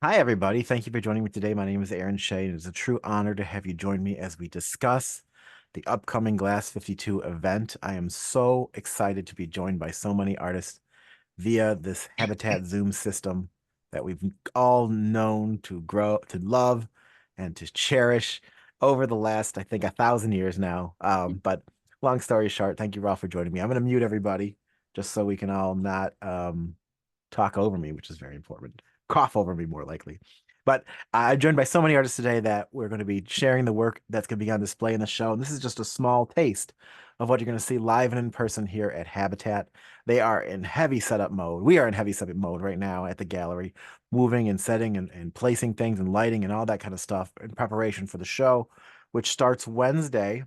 Hi, everybody. Thank you for joining me today. My name is Aaron Shea, and it's a true honor to have you join me as we discuss the upcoming Glass52 event. I am so excited to be joined by so many artists via this Habatat-Zoom system that we've all known to grow, to love, and to cherish over the last, I think, 1,000 years now. But long story short, thank you all for joining me. I'm going to mute everybody just so we can all not talk over me, which is very important. Cough over me, more likely. But I'm joined by so many artists today that we're going to be sharing the work that's going to be on display in the show. And this is just a small taste of what you're going to see live and in person here at Habatat. They are in heavy setup mode. We are in heavy setup mode right now at the gallery, moving and setting and placing things and lighting and all that kind of stuff in preparation for the show, which starts Wednesday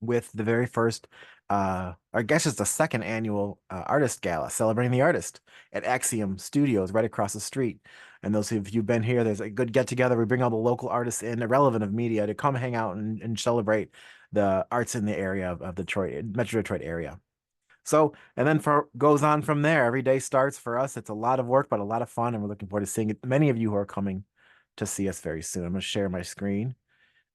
with the very first, I guess it's the second annual artist gala celebrating the artist at Axiom Studios right across the street. And those of you who've been here, there's a good get together. We bring all the local artists in, irrelevant of media, to come hang out and celebrate the arts in the area of Detroit, Metro Detroit area. So, and then for goes on from there. Every day starts for us. It's a lot of work, but a lot of fun, and we're looking forward to seeing it. Many of you who are coming to see us very soon. I'm going to share my screen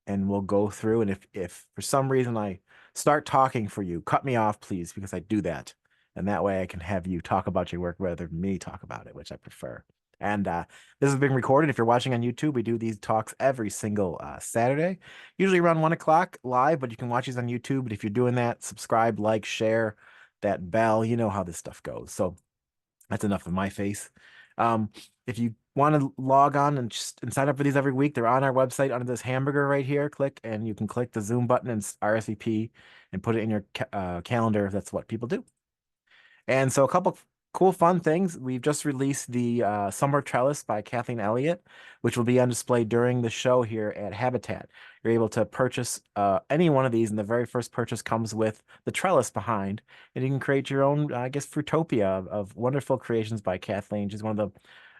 and we'll go through. And if for some reason I start talking for you, cut me off, please, because I do that. And that way I can have you talk about your work rather than me talk about it, which I prefer. And this is being recorded. If you're watching on YouTube, we do these talks every single Saturday, usually around 1 o'clock live, but you can watch these on YouTube. But if you're doing that, subscribe, like, share that bell. You know how this stuff goes. So that's enough of my face. If you want to log on and sign up for these every week, they're on our website under this hamburger right here. Click and you can click the Zoom button and RSVP and put it in your calendar. That's what people do. And so a couple cool fun things. We've just released the Summer Trellis by Kathleen Elliott, which will be on display during the show here at Habatat. You're able to purchase any one of these, and the very first purchase comes with the trellis behind, and you can create your own, I guess, fruitopia of wonderful creations by Kathleen.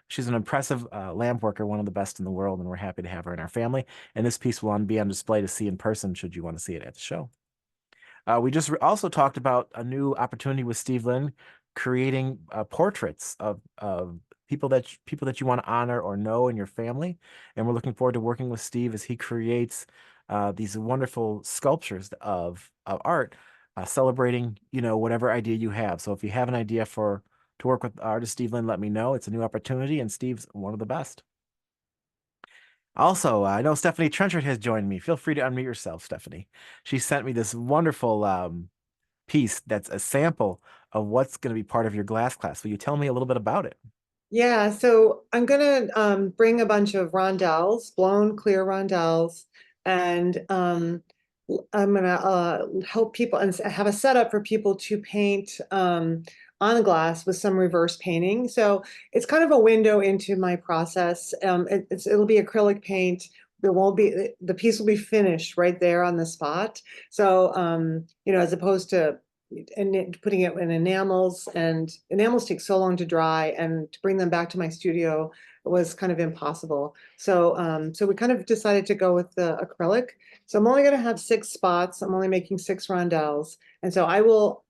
She's an impressive lamp worker, one of the best in the world, and we're happy to have her in our family. And this piece will be on display to see in person should you want to see it at the show. We just also talked about a new opportunity with Steve Lynn, creating portraits of people that you want to honor or know in your family, and we're looking forward to working with Steve as he creates these wonderful sculptures of art, celebrating whatever idea you have. So if you have an idea to work with artist Steve Lynn, let me know. It's a new opportunity, and Steve's one of the best. Also, I know Stephanie Trenchard has joined me. Feel free to unmute yourself, Stephanie. She sent me this wonderful piece that's a sample of what's going to be part of your glass class. Will you tell me a little bit about it? Yeah, so I'm gonna bring a bunch of rondelles, blown clear rondelles, and I'm gonna help people and have a setup for people to paint on the glass with some reverse painting. So it's kind of a window into my process. It'll be acrylic paint. There won't be the piece will be finished right there on the spot. So as opposed to and putting it in enamels, and enamels take so long to dry, and to bring them back to my studio was kind of impossible. So we kind of decided to go with the acrylic. So I'm only going to have 6 spots. I'm only making 6 rondelles. And so I will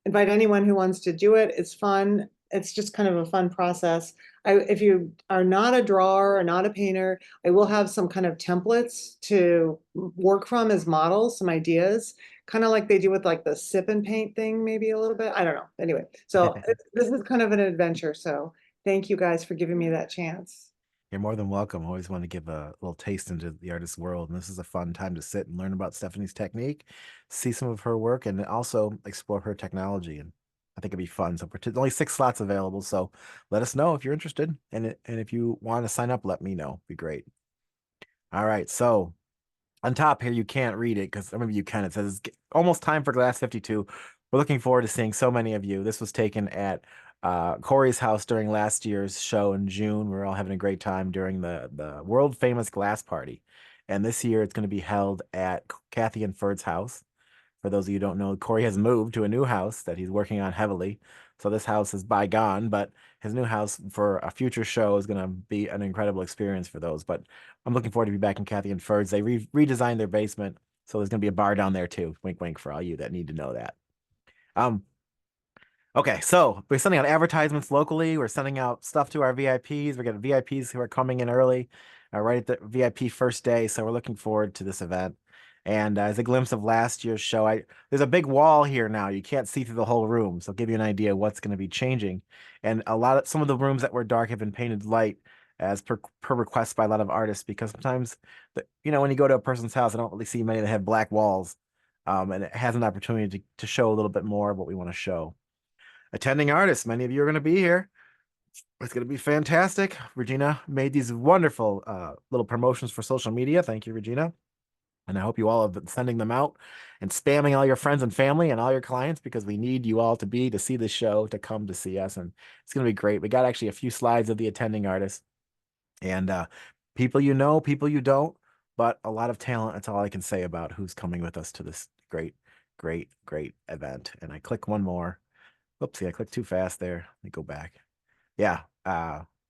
invite anyone who wants to do it. It's fun. It's just kind of a fun process. If you are not a drawer or not a painter, I will have some kind of templates to work from as models, some ideas, kind of like they do with like the sip and paint thing, maybe a little bit. I don't know. Anyway, so this is kind of an adventure. So thank you guys for giving me that chance. You're more than welcome. I always want to give a little taste into the artist's world, and this is a fun time to sit and learn about Stephanie's technique, see some of her work, and also explore her technology. And I think it'd be fun. So only 6 slots available, so let us know if you're interested, and if you want to sign up, let me know. It'd be great. All right, so on top here, you can't read it because maybe you can. It says it's almost time for Glass 52. We're looking forward to seeing so many of you. This was taken at Corey's house during last year's show in June. We are all having a great time during the world famous glass party. And this year it's going to be held at Kathy and Ferd's house. For those of you who don't know, Corey has moved to a new house that he's working on heavily. So this house is bygone, but his new house for a future show is going to be an incredible experience for those. But I'm looking forward to be back in Kathy and Ferd's. They redesigned their basement, so there's going to be a bar down there too. Wink, wink for all you that need to know that. Um, Okay, so we're sending out advertisements locally. We're sending out stuff to our VIPs. We're getting VIPs who are coming in early, right at the VIP first day. So we're looking forward to this event. And as a glimpse of last year's show, there's a big wall here now. You can't see through the whole room, so I'll give you an idea of what's going to be changing. And some of the rooms that were dark have been painted light, as per request by a lot of artists, because sometimes when you go to a person's house, I don't really see many that have black walls, and it has an opportunity to show a little bit more of what we want to show. Attending artists, many of you are going to be here. It's going to be fantastic. Regina made these wonderful little promotions for social media. Thank you, Regina. And I hope you all have been sending them out and spamming all your friends and family and all your clients, because we need you all to see the show, to come to see us. And it's going to be great. We got actually a few slides of the attending artists, and people you know, people you don't, but a lot of talent. That's all I can say about who's coming with us to this great, great, great event. And I click one more. Whoopsie, I clicked too fast there. Let me go back. Yeah,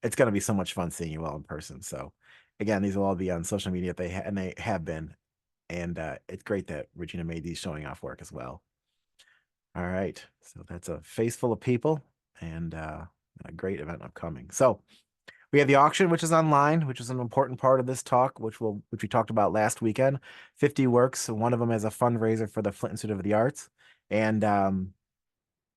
it's gonna be so much fun seeing you all in person. So again, these will all be on social media, and they have been. And it's great that Regina made these showing off work as well. All right, so that's a face full of people, and a great event upcoming. So we have the auction, which is online, which is an important part of this talk, which we talked about last weekend. 50 works, one of them as a fundraiser for the Flint Institute of the Arts, and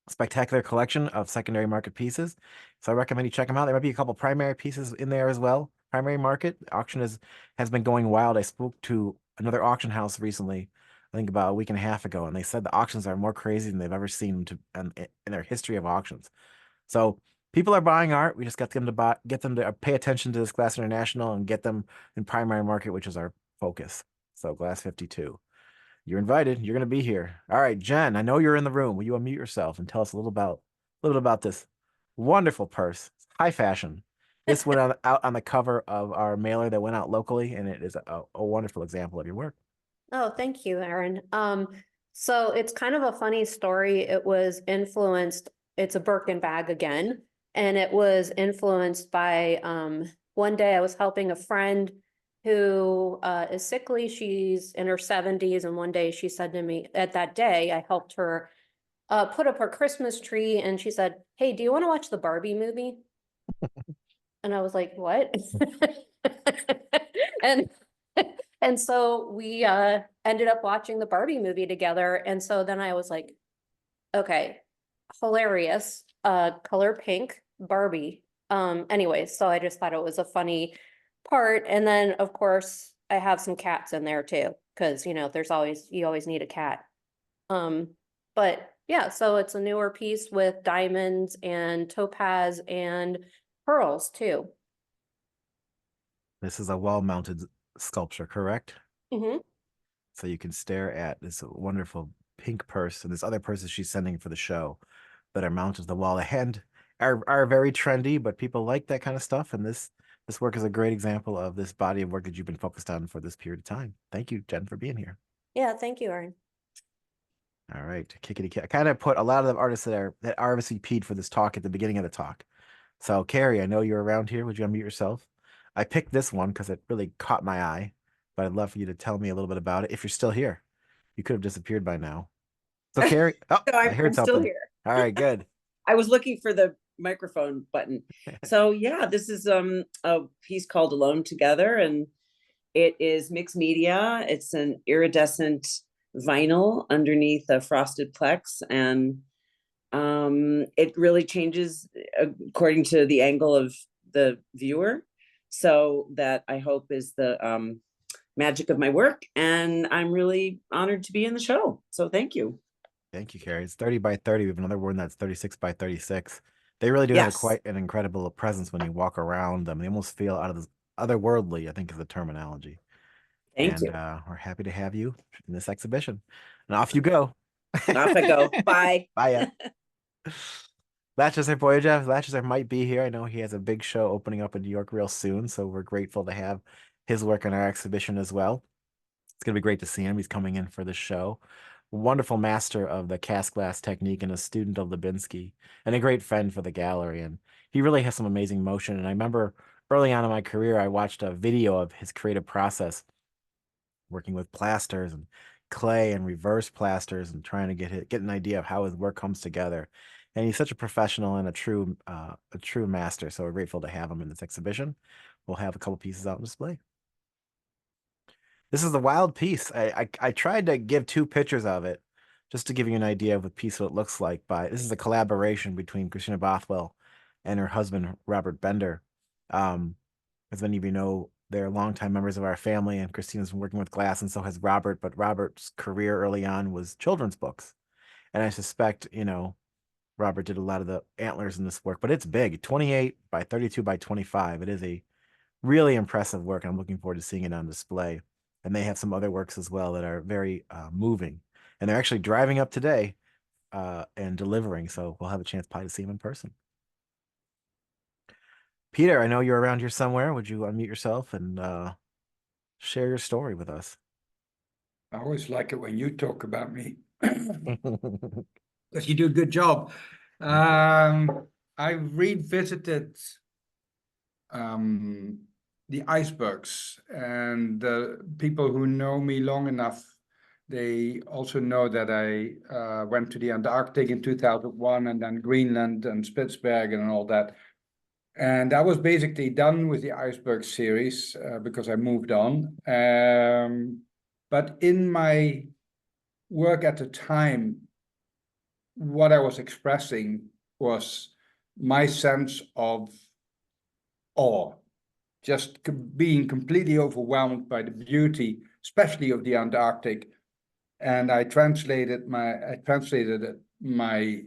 spectacular collection of secondary market pieces. So I recommend you check them out. There might be a couple primary pieces in there as well. Primary market auction has been going wild. I spoke to another auction house recently, I think about a week and a half ago, and they said the auctions are more crazy than they've ever seen in their history of auctions. So people are buying art. We just got them to get them to pay attention to this Glass International and get them in primary market, which is our focus. So Glass 52. You're invited. You're going to be here. All right, Jen, I know you're in the room. Will you unmute yourself and tell us a little bit about this wonderful purse? High fashion. This went out on the cover of our mailer that went out locally, and it is a wonderful example of your work. Oh, thank you, Aaron. So it's kind of a funny story. It's a Birkin bag again, and it was influenced by one day I was helping a friend who is sickly. She's in her 70s, and one day she said to me, at that day, I helped her put up her Christmas tree, and she said, "Hey, do you want to watch the Barbie movie?" And I was like, "What?" And and so we ended up watching the Barbie movie together. And so then I was like, okay, hilarious, color pink Barbie. Anyway, so I just thought it was a funny part. And then of course I have some cats in there too, because you always need a cat. But yeah, so it's a newer piece with diamonds and topaz and pearls too. This is a wall-mounted sculpture, correct? Mm-hmm. So you can stare at this wonderful pink purse and this other purses she's sending for the show that are mounted to the wall. And are very trendy, but people like that kind of stuff. And this work is a great example of this body of work that you've been focused on for this period of time. Thank you, Jen, for being here. Yeah, thank you, Aaron. All right, kickity cat. I kind of put a lot of the artists that RSVP'd for this talk at the beginning of the talk. So Carrie, I know you're around here. Would you unmute yourself? I picked this one because it really caught my eye, but I'd love for you to tell me a little bit about it if you're still here. You could have disappeared by now. So Carrie, oh, No, I I'm heard still something. here. All right, good. I was looking for the microphone button. So yeah, this is a piece called Alone Together, and it is mixed media. It's an iridescent vinyl underneath a frosted plex, and it really changes according to the angle of the viewer. So that, I hope, is the magic of my work, and I'm really honored to be in the show. So thank you. Thank you, Carrie. It's 30 by 30. We have another one that's 36 by 36. They really do have Yes. quite an incredible presence when you walk around them. They almost feel out of this otherworldly, I think is the terminology. Thank you. We're happy to have you in this exhibition. And off you go. Off I go. Bye. Bye. Latchester Boyajev. Latchester might be here. I know he has a big show opening up in New York real soon, so we're grateful to have his work in our exhibition as well. It's gonna be great to see him. He's coming in for the show. Wonderful master of the cast glass technique and a student of Lebinsky, and a great friend for the gallery. And he really has some amazing motion. And I remember early on in my career, I watched a video of his creative process, working with plasters and clay and reverse plasters and trying to get an idea of how his work comes together. And he's such a professional and a true master. So we're grateful to have him in this exhibition. We'll have a couple pieces out on display. This is the wild piece. I tried to give two pictures of it just to give you an idea of the piece, what it looks like. This is a collaboration between Christina Bothwell and her husband, Robert Bender. As many of you know, they're longtime members of our family, and Christina's been working with glass, and so has Robert. But Robert's career early on was children's books. And I suspect, Robert did a lot of the antlers in this work, but it's big, 28 by 32 by 25. It is a really impressive work. I'm looking forward to seeing it on display. And they have some other works as well that are very moving. And they're actually driving up today and delivering. So we'll have a chance probably to see them in person. Peter, I know you're around here somewhere. Would you unmute yourself and share your story with us? I always like it when you talk about me. Because you do a good job. I revisited the icebergs, and people who know me long enough, they also know that I went to the Antarctic in 2001, and then Greenland and Spitsbergen and all that. And I was basically done with the iceberg series because I moved on. But in my work at the time, what I was expressing was my sense of awe, just being completely overwhelmed by the beauty, especially of the Antarctic. And I translated my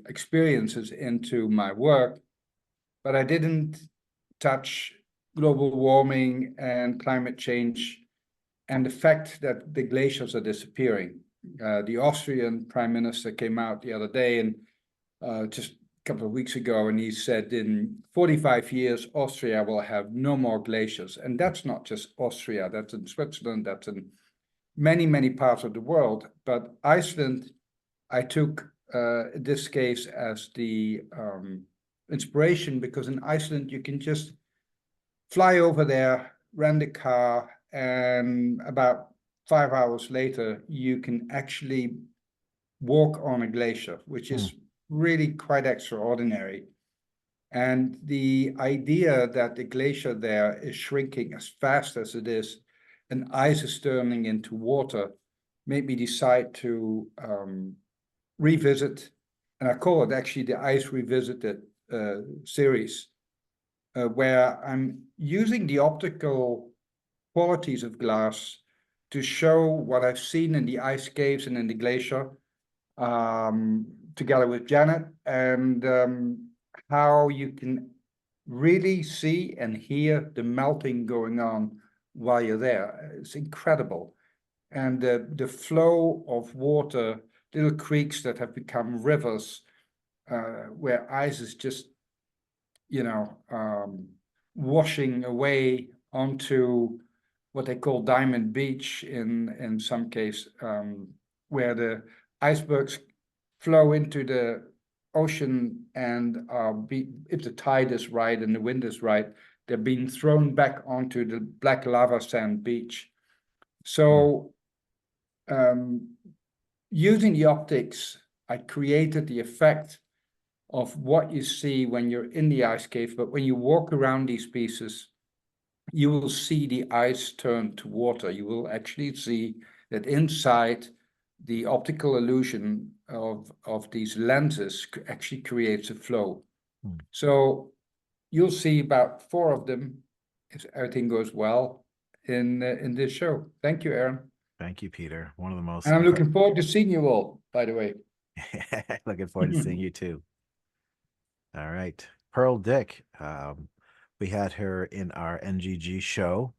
experiences into my work, but I didn't touch global warming and climate change and the fact that the glaciers are disappearing. The Austrian Prime Minister came out the other day and just a couple of weeks ago, and he said in 45 years, Austria will have no more glaciers. And that's not just Austria, that's in Switzerland, that's in many, many parts of the world. But Iceland, I took this case as the inspiration, because in Iceland, you can just fly over there, rent a car, and about 5 hours later, you can actually walk on a glacier, which is really quite extraordinary. And the idea that the glacier there is shrinking as fast as it is, and ice is turning into water, made me decide to revisit, and I call it actually the Ice Revisited series, where I'm using the optical qualities of glass to show what I've seen in the ice caves and in the glacier, together with Janet, and how you can really see and hear the melting going on while you're there. It's incredible. And the flow of water, little creeks that have become rivers, where ice is just, washing away onto what they call Diamond Beach in some case, where the icebergs flow into the ocean and if the tide is right and the wind is right, they're being thrown back onto the black lava sand beach. So using the optics, I created the effect of what you see when you're in the ice cave, but when you walk around these pieces, you will see the ice turn to water. You will actually see that inside the optical illusion of these lenses actually creates a flow. So you'll see about 4 of them, if everything goes well, in this show. Thank you, Aaron. Thank you, Peter. One of the most. And I'm looking forward to seeing you all, by the way. Looking forward to seeing you too. All right. Pearl Dick. We had her in our NGG show,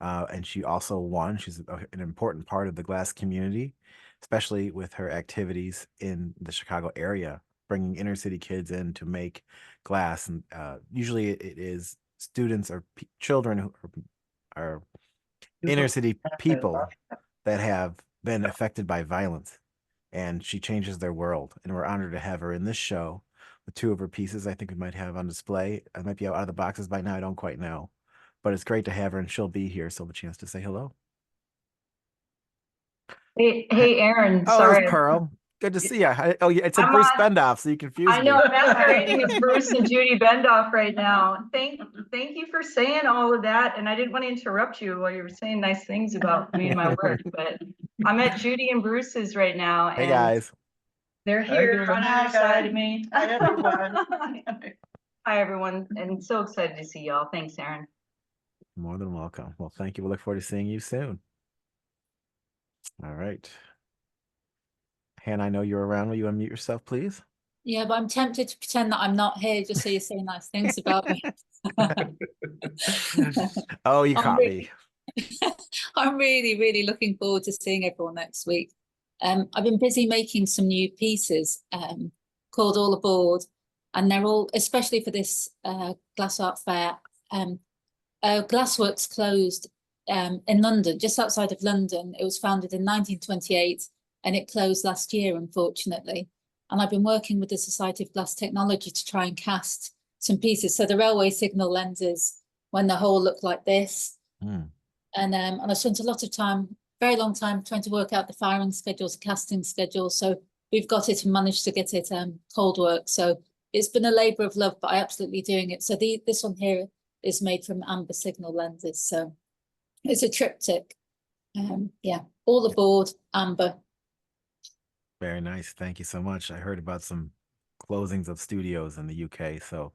and she also won. She's an important part of the glass community, especially with her activities in the Chicago area, bringing inner city kids in to make glass. And usually it is students or children who are inner city people that have been affected by violence, and she changes their world. And we're honored to have her in this show with 2 of her pieces. I think we might have on display. I might be out of the boxes by now. I don't quite know, but it's great to have her, and she'll be here. So we'll have a chance to say hello. Hey, Aaron. Oh, Sorry. there's Pearl. Good to see you. Oh, yeah, it's a I'm Bruce on- Bendoff, so you confused I me. know, I'm masquerading as Bruce and Judy Bendoff right now. Thank you for saying all of that, and I didn't want to interrupt you while you were saying nice things about me and my work, but I'm at Judy and Bruce's right now, Hey, and guys. they're here on Hi, either side of me. Hi, everyone. Hi, everyone, and so excited to see y'all. Thanks, Erin. More than welcome. Well, thank you. We look forward to seeing you soon. All right. Hannah, I know you're around. Will you unmute yourself, please? Yeah, but I'm tempted to pretend that I'm not here just so you say nice things about me. Oh, you I'm caught me. I'm really, really looking forward to seeing everyone next week. I've been busy making some new pieces called All Aboard, and they're all, especially for this Glass Art Fair. Glassworks closed in London, just outside of London. It was founded in 1928 and it closed last year, unfortunately. And I've been working with the Society of Glass Technology to try and cast some pieces. So the railway signal lenses, when the whole look like this. Mm. And I spent a lot of time, very long time, trying to work out the firing schedules, casting schedules. So we've got it and managed to get it cold work. So it's been a labor of love, but I absolutely doing it. So this one here is made from amber signal lenses. So it's a triptych. Yeah, All Aboard, amber. Very nice. Thank you so much. I heard about some closings of studios in the UK, so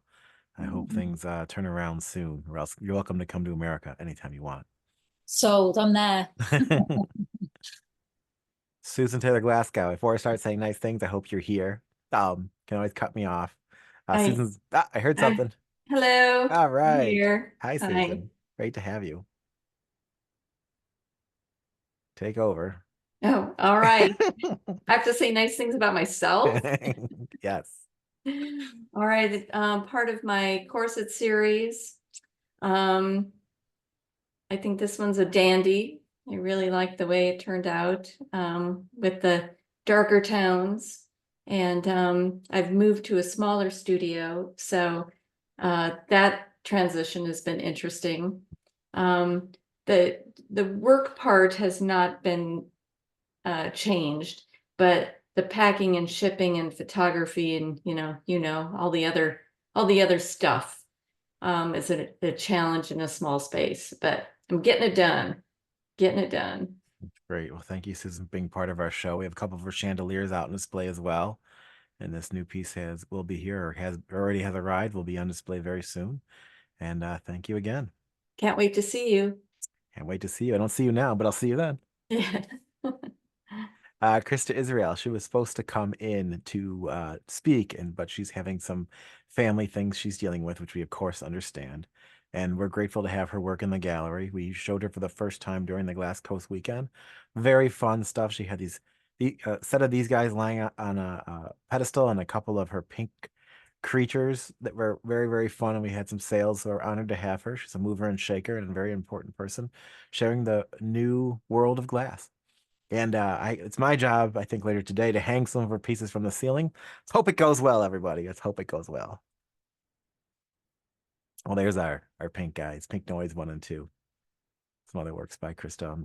I hope things turn around soon, or else you're welcome to come to America anytime you want. Sold, I'm there. Susan Taylor Glasgow, before I start saying nice things, I hope you're here. Can always cut me off. Susan's, I heard something. Hello. All I'm right. here. Hi, Susan. Great to have you. Take over. Oh, all right. I have to say nice things about myself. Yes. All right. Part of my corset series. I think this one's a dandy. I really like the way it turned out with the darker tones. And I've moved to a smaller studio. So that transition has been interesting. The work part has not been changed, but the packing and shipping and photography and all the other stuff is a challenge in a small space, but I'm getting it done. Great. Well, thank you, Susan, for being part of our show. We have a couple of our chandeliers out on display as well. And this new piece will be here, or already has arrived, will be on display very soon. And thank you again. Can't wait to see you. Can't wait to see you. I don't see you now, but I'll see you then. Yeah. Krista Israel, she was supposed to come in to speak, but she's having some family things she's dealing with, which we of course understand. And we're grateful to have her work in the gallery. We showed her for the first time during the Glass Coast weekend. Very fun stuff. She had the set of these guys lying on a pedestal and a couple of her pink creatures that were very, very fun. And we had some sales, so we're honored to have her. She's a mover and shaker and a very important person sharing the new world of glass. And it's my job, I think, later today to hang some of her pieces from the ceiling. Let's hope it goes well, everybody. Let's hope it goes well. Well, there's our pink guys, Pink Noise 1 and 2. Some other works by Krista.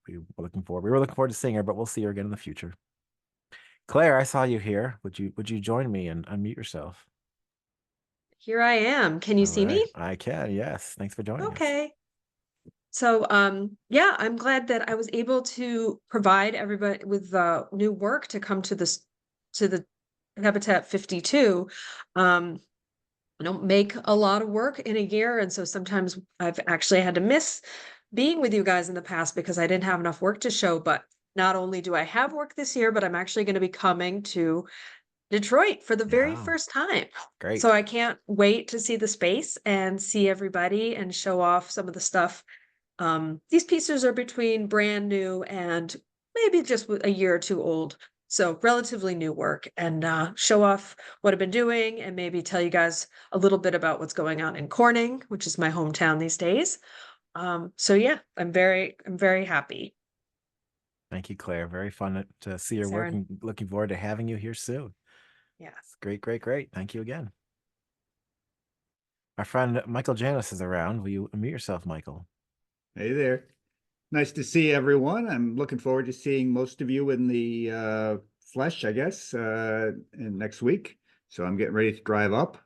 We were looking forward to seeing her, but we'll see her again in the future. Claire, I saw you here. Would you join me and unmute yourself? Here I am. Can you All see me? right. I can, yes. Thanks for joining us. Okay. So, yeah, I'm glad that I was able to provide everybody with new work to come to the Habatat-52. I don't make a lot of work in a year, and so sometimes I've actually had to miss being with you guys in the past because I didn't have enough work to show. But not only do I have work this year, but I'm actually going to be coming to Detroit for the very Wow. first time. Great. So I can't wait to see the space and see everybody and show off some of the stuff. These pieces are between brand new and maybe just a year or two old. So relatively new work, and show off what I've been doing and maybe tell you guys a little bit about what's going on in Corning, which is my hometown these days. So yeah, I'm very happy. Thank you, Claire. Very fun to see your work, and looking forward to having you here soon. Yes. Great. Thank you again. Our friend Michael Janis is around. Will you unmute yourself, Michael? Hey there. Nice to see everyone. I'm looking forward to seeing most of you in the flesh, I guess, in next week. So I'm getting ready to drive up.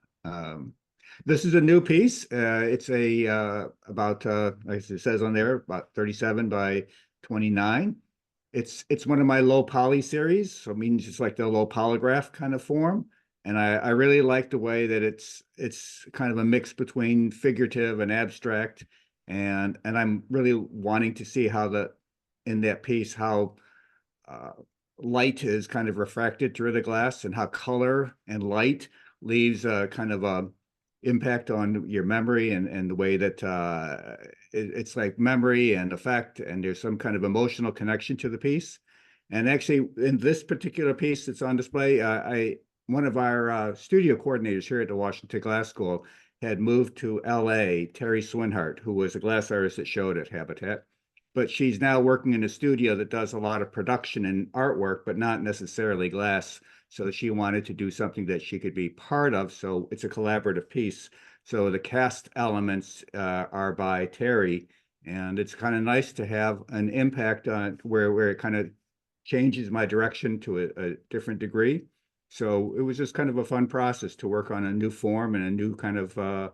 This is a new piece. It's about as it says on there, about 37 by 29. It's one of my low poly series, so it means it's like the low polygraph kind of form. And I really like the way that it's kind of a mix between figurative and abstract. And I'm really wanting to see how in that piece, how light is kind of refracted through the glass, and how color and light leaves a kind of a impact on your memory, and the way that it's like memory and effect, and there's some kind of emotional connection to the piece. And actually, in this particular piece that's on display, one of our studio coordinators here at the Washington Glass School had moved to LA, Terry Swinhart, who was a glass artist that showed at Habitat. But she's now working in a studio that does a lot of production and artwork, but not necessarily glass. So she wanted to do something that she could be part of. So it's a collaborative piece. So the cast elements are by Terry, and it's kind of nice to have an impact on where it kind of changes my direction to a different degree. So it was just kind of a fun process to work on a new form and a new kind of a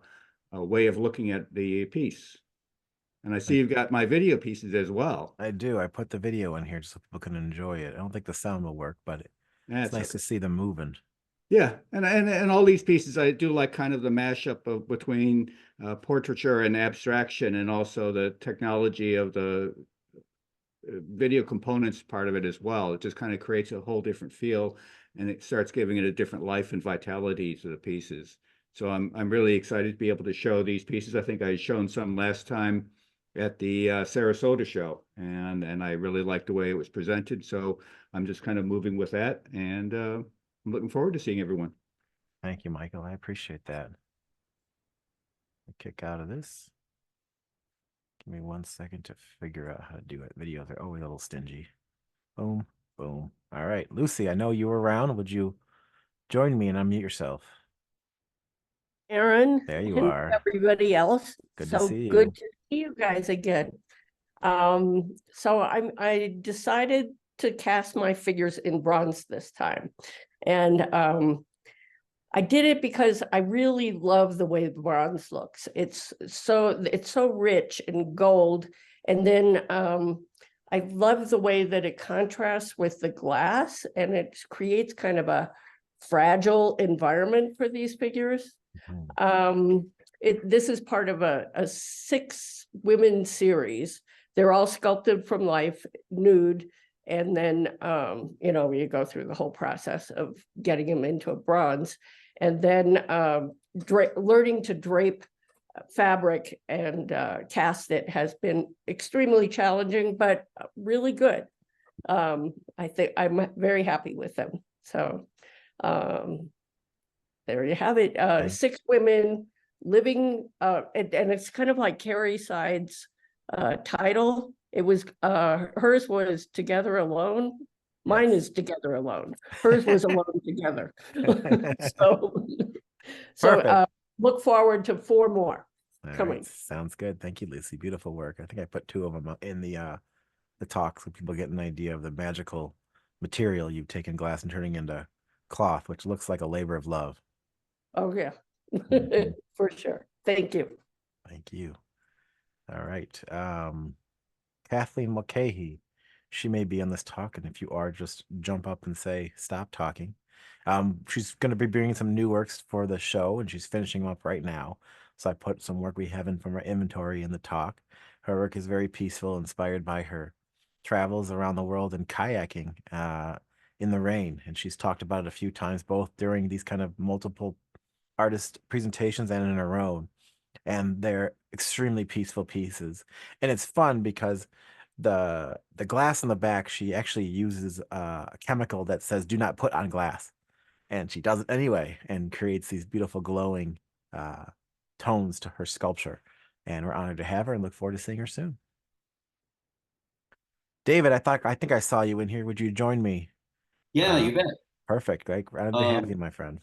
way of looking at the piece. And I see you've got my video pieces as well. I do. I put the video in here just so people can enjoy it. I don't think the sound will work, but it's nice to see them moving. Yeah, and all these pieces, I do like kind of the mashup of between portraiture and abstraction, and also the technology of the video components part of it as well. It just kind of creates a whole different feel, and it starts giving it a different life and vitality to the pieces. So I'm really excited to be able to show these pieces. I think I had shown some last time at the Sarasota show, and I really liked the way it was presented. So I'm just kind of moving with that, and I'm looking forward to seeing everyone. Thank you, Michael. I appreciate that. Kick out of this. Give me 1 second to figure out how to do it. Videos are always a little stingy. Boom, boom. All right, Lucy, I know you were around. Would you join me and unmute yourself? Aaron, there you and are. Everybody else. Good so to see you. Good to see you guys again. So I decided to cast my figures in bronze this time, and I did it because I really love the way the bronze looks. It's so rich and gold, and then I love the way that it contrasts with the glass, and it creates kind of a fragile environment for these figures. This is part of a 6 women series. They're all sculpted from life, nude, and then you go through the whole process of getting them into a bronze, and then learning to drape fabric and cast it has been extremely challenging, but really good. I think I'm very happy with them. So there you have it. 6 women living, and it's kind of like Carrie Side's title. It was hers was Together Alone. Mine is Together Alone. Hers was Alone Together. So look forward to 4 more coming. Right. Sounds good. Thank you, Lucy. Beautiful work. I think I put 2 of them in the talk so people get an idea of the magical material you've taken glass and turning into cloth, which looks like a labor of love. Oh yeah, for sure. Thank you. Thank you. All right. Kathleen Mulcahy, she may be on this talk, and if you are, just jump up and say stop talking. She's going to be bringing some new works for the show, and she's finishing up right now. So I put some work we have in from our inventory in the talk. Her work is very peaceful, inspired by her travels around the world and kayaking in the rain. And she's talked about it a few times, both during these kind of multiple artist presentations and in her own. And they're extremely peaceful pieces. And it's fun because the glass on the back, she actually uses a chemical that says do not put on glass. And she does it anyway and creates these beautiful glowing tones to her sculpture. And we're honored to have her and look forward to seeing her soon. David, I think I saw you in here. Would you join me? Yeah, you bet. Perfect. Right. Honored to have you, my friend.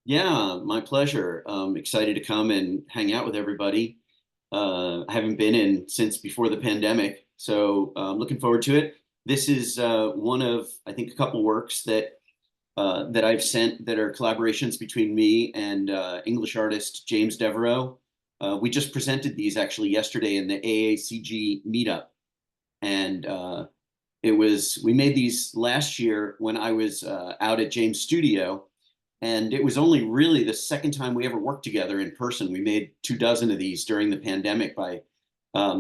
Yeah, my pleasure. Excited to come and hang out with everybody. I haven't been in since before the pandemic, so I'm looking forward to it. this is one of, I think, a couple works that I've sent that are collaborations between me and English artist James Devereaux. We just presented these actually yesterday in the AACG meetup. And we made these last year when I was out at James' studio. And it was only really the second time we ever worked together in person. We made 24 of these during the pandemic by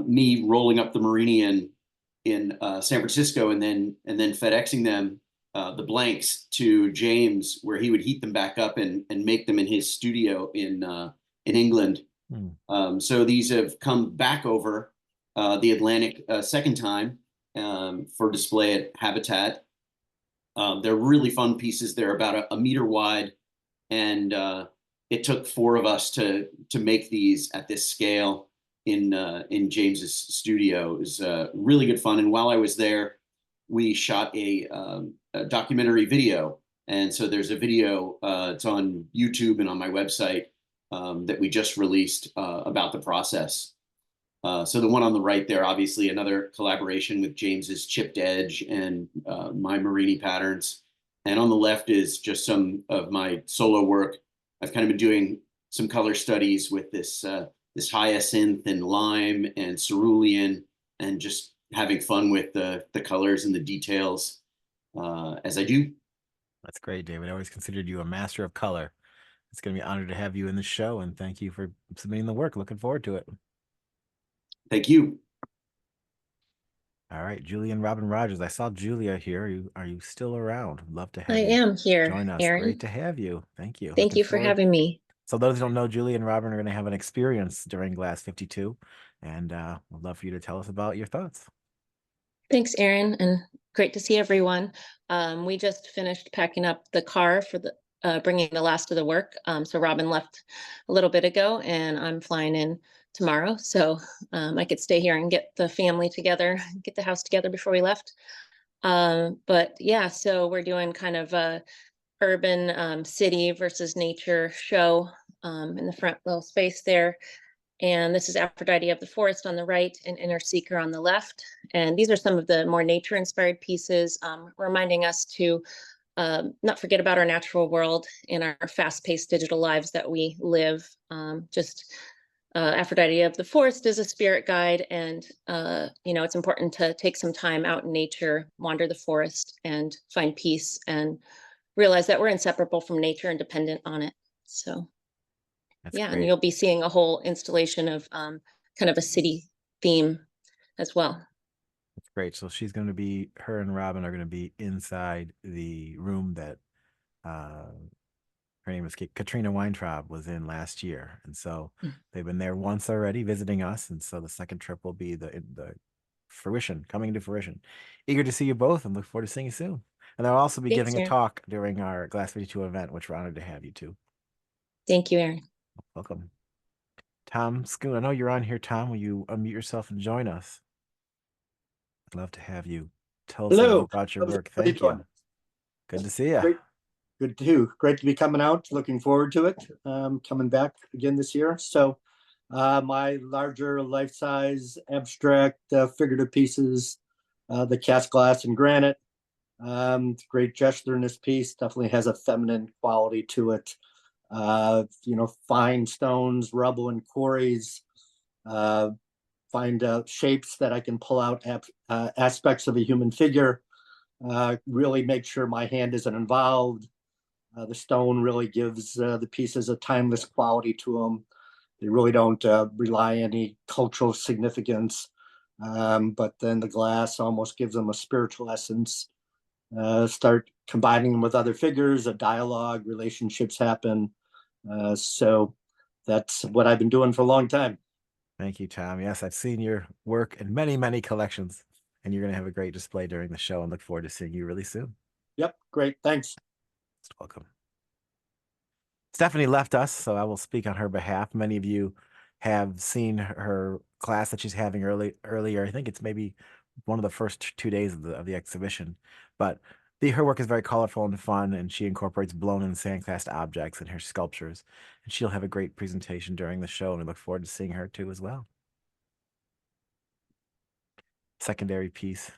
me rolling up the Meridian in San Francisco and then FedExing them the blanks to James, where he would heat them back up and make them in his studio in England. So these have come back over the Atlantic a second time for display at Habatat. They're really fun pieces. They're about a meter wide, and it took 4 of us to make these at this scale in James's studio. It was really good fun. And while I was there, we shot a documentary video. And so there's a video, it's on YouTube and on my website that we just released about the process. So the one on the right there, obviously another collaboration with James's chipped edge and my Marini patterns. And on the left is just some of my solo work. I've kind of been doing some color studies with this hyacinth and lime and cerulean, and just having fun with the colors and the details as I do. That's great, David. I always considered you a master of color. It's going to be an honor to have you in the show, and thank you for submitting the work. Looking forward to it. Thank you. All right, Julie and Robin Rogers. I saw Julia here. Are you still around? Love to have I you am here, join us. Aaron. Great to have you. Thank you. Thank Looking you for forward. having me. So those who don't know, Julie and Robin are going to have an experience during Glass 52, and we'd love for you to tell us about your thoughts. Thanks, Aaron, and great to see everyone. We just finished packing up the car for the bringing the last of the work. So Robin left a little bit ago, and I'm flying in tomorrow. So I could stay here and get the family together, get the house together before we left. But yeah, so we're doing kind of a urban city versus nature show in the front little space there. And this is Aphrodite of the Forest on the right and Inner Seeker on the left. And these are some of the more nature-inspired pieces, reminding us to not forget about our natural world in our fast-paced digital lives that we live. Aphrodite of the Forest is a spirit guide, and it's important to take some time out in nature, wander the forest, and find peace, and realize that we're inseparable from nature and dependent on it. So That's yeah, great. and you'll be seeing a whole installation of kind of a city theme as well. That's great. So her and Robin are going to be inside the room that her name is Katrina Weintraub was in last year. And so they've been there once already visiting us. And so the second trip will be the coming to fruition. Eager to see you both and look forward to seeing you soon. And they'll also be Thanks, giving a Aaron. talk during our Glass 52 event, which we're honored to have you too. Thank you, Aaron. Welcome. Tom Scoon, I know you're on here, Tom. Will you unmute yourself and join us? I'd love to have you tell us a little about your work. Thank you. Good to see you. Great. Good too. Great to be coming out. Looking forward to it. Coming back again this year. So my larger life-size abstract figurative pieces, the cast glass and granite. Great gesture in this piece. Definitely has a feminine quality to it. Fine stones, rubble and quarries. Find shapes that I can pull out aspects of a human figure. Really make sure my hand isn't involved. The stone really gives the pieces a timeless quality to them. They really don't rely on any cultural significance, but then the glass almost gives them a spiritual essence. Start combining them with other figures, a dialogue, relationships happen. So that's what I've been doing for a long time. Thank you, Tom. Yes, I've seen your work in many, many collections, and you're going to have a great display during the show, and look forward to seeing you really soon. Yep, great. Thanks. Welcome. Stephanie left us, so I will speak on her behalf. Many of you have seen her class that she's having earlier. I think it's maybe one of the first 2 days of the exhibition, but her work is very colorful and fun, and she incorporates blown and sandcast objects in her sculptures, and she'll have a great presentation during the show, and we look forward to seeing her too as well. Secondary piece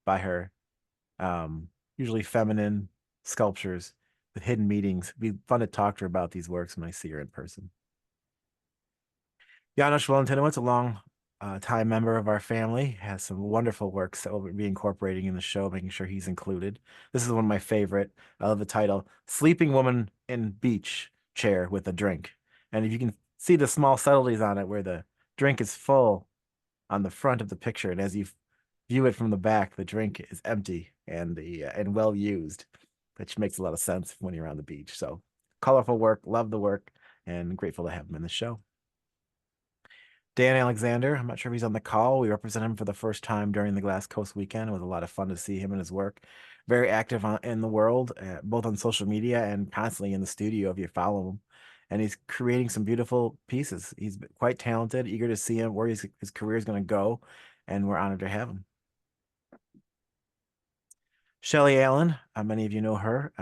by her. Usually feminine sculptures with hidden meanings. It'd be fun to talk to her about these works when I see her in person. Janusz Valentinowicz, a long time member of our family, has some wonderful works that we'll be incorporating in the show, making sure he's included. This is one of my favorite. I love the title, Sleeping Woman in Beach Chair with a Drink. And if you can see the small subtleties on it where the drink is full on the front of the picture, and as you view it from the back, the drink is empty and well used, which makes a lot of sense when you're on the beach. So colorful work, love the work, and grateful to have him in the show. Dan Alexander, I'm not sure if he's on the call. We represent him for the first time during the Glass Coast weekend. It was a lot of fun to see him and his work. Very active in the world, both on social media and constantly in the studio if you follow him. And he's creating some beautiful pieces. He's quite talented, eager to see him where his career is going to go, and we're honored to have him. Shelley Allen, many of you know her.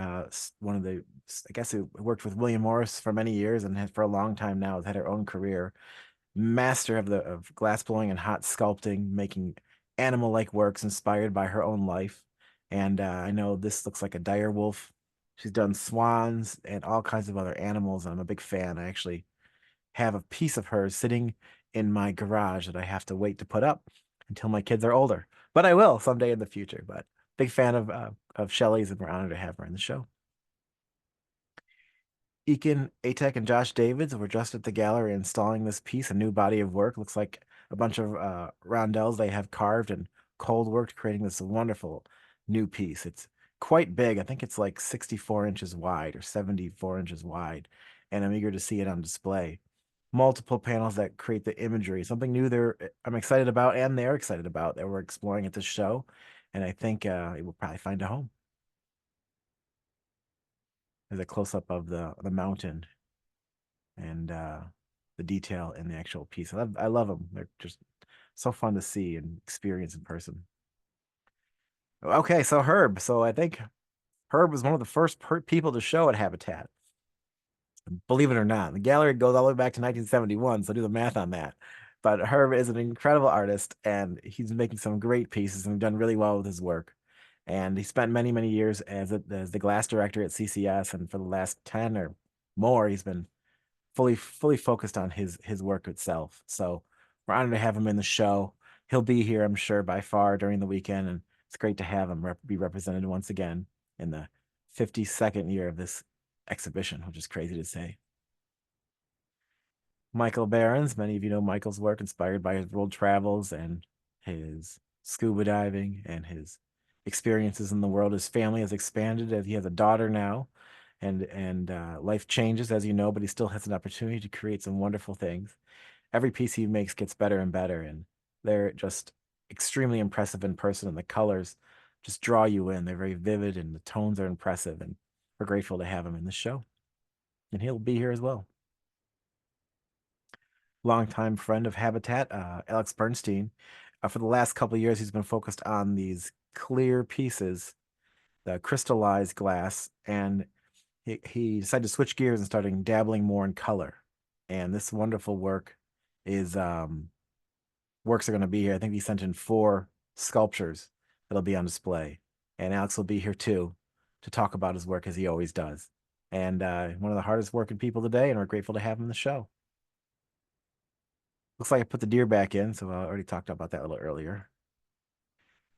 One of the, I guess, who worked with William Morris for many years and has for a long time now has had her own career. Master of glass blowing and hot sculpting, making animal-like works inspired by her own life. And I know this looks like a dire wolf. She's done swans and all kinds of other animals, and I'm a big fan. I actually have a piece of hers sitting in my garage that I have to wait to put up until my kids are older. But I will someday in the future. But big fan of Shelley's, and we're honored to have her in the show. Eakin Atek and Josh Davids were just at the gallery installing this piece, a new body of work. Looks like a bunch of rondelles they have carved and cold worked, creating this wonderful new piece. It's quite big. I think it's like 64 inches wide or 74 inches wide, and I'm eager to see it on display. Multiple panels that create the imagery, something new I'm excited about, and they're excited about, that we're exploring at this show, and I think it will probably find a home. There's a close-up of the mountain and the detail in the actual piece. I love them. They're just so fun to see and experience in person. Okay, so Herb. So I think Herb was one of the first people to show at Habitat. Believe it or not, the gallery goes all the way back to 1971, so do the math on that. But Herb is an incredible artist, and he's making some great pieces and done really well with his work. And he spent many, many years as the glass director at CCS, and for the last 10 or more, he's been fully focused on his work itself. So we're honored to have him in the show. He'll be here, I'm sure, by far during the weekend, and it's great to have him be represented once again in the 52nd year of this exhibition, which is crazy to say. Michael Behrens, many of you know Michael's work, inspired by his world travels and his scuba diving and his experiences in the world. His family has expanded as he has a daughter now, and life changes, as you know, but he still has an opportunity to create some wonderful things. Every piece he makes gets better and better, and they're just extremely impressive in person, and the colors just draw you in. They're very vivid, and the tones are impressive, and we're grateful to have him in the show. And he'll be here as well. Longtime friend of Habitat, Alex Bernstein. For the last couple of years, he's been focused on these clear pieces, the crystallized glass, and he decided to switch gears and starting dabbling more in color. And this wonderful work is works are going to be here. I think he sent in 4 sculptures that'll be on display, and Alex will be here too to talk about his work, as he always does. And one of the hardest working people today, and we're grateful to have him in the show. Looks like I put the deer back in, so I already talked about that a little earlier.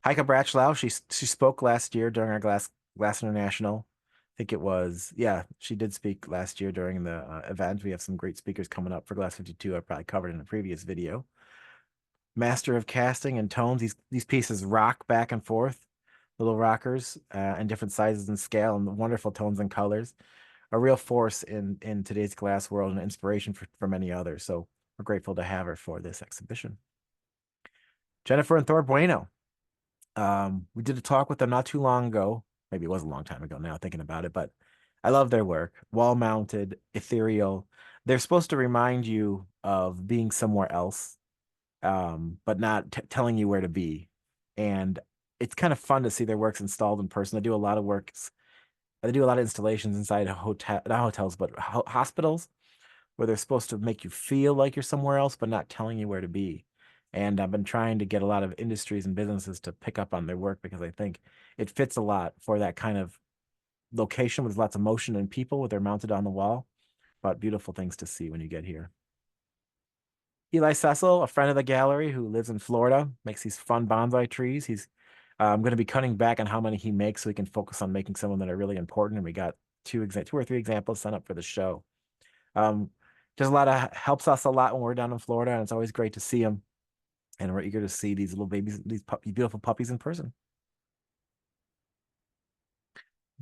Heike Brachlau, she spoke last year during our Glass International. I think it was, yeah, she did speak last year during the event. We have some great speakers coming up for Glass 52. I probably covered in a previous video. Master of casting and tones. These pieces rock back and forth, little rockers in different sizes and scale, and wonderful tones and colors. A real force in today's glass world, and inspiration for many others. So we're grateful to have her for this exhibition. Jennifer and Thor Bueno. We did a talk with them not too long ago. Maybe it was a long time ago now, thinking about it, but I love their work. Wall-mounted, ethereal. They're supposed to remind you of being somewhere else, but not telling you where to be. And it's kind of fun to see their works installed in person. They do a lot of works. They do a lot of installations inside not hotels, but hospitals, where they're supposed to make you feel like you're somewhere else, but not telling you where to be. And I've been trying to get a lot of industries and businesses to pick up on their work because I think it fits a lot for that kind of location with lots of motion and people with their mounted on the wall, but beautiful things to see when you get here. Eli Cecil, a friend of the gallery who lives in Florida, makes these fun bonsai trees. He's going to be cutting back on how many he makes so he can focus on making some of them that are really important. And we got two or three examples sent up for the show. Just a lot of helps us a lot when we're down in Florida, and it's always great to see him. And we're eager to see these little babies, these beautiful puppies in person.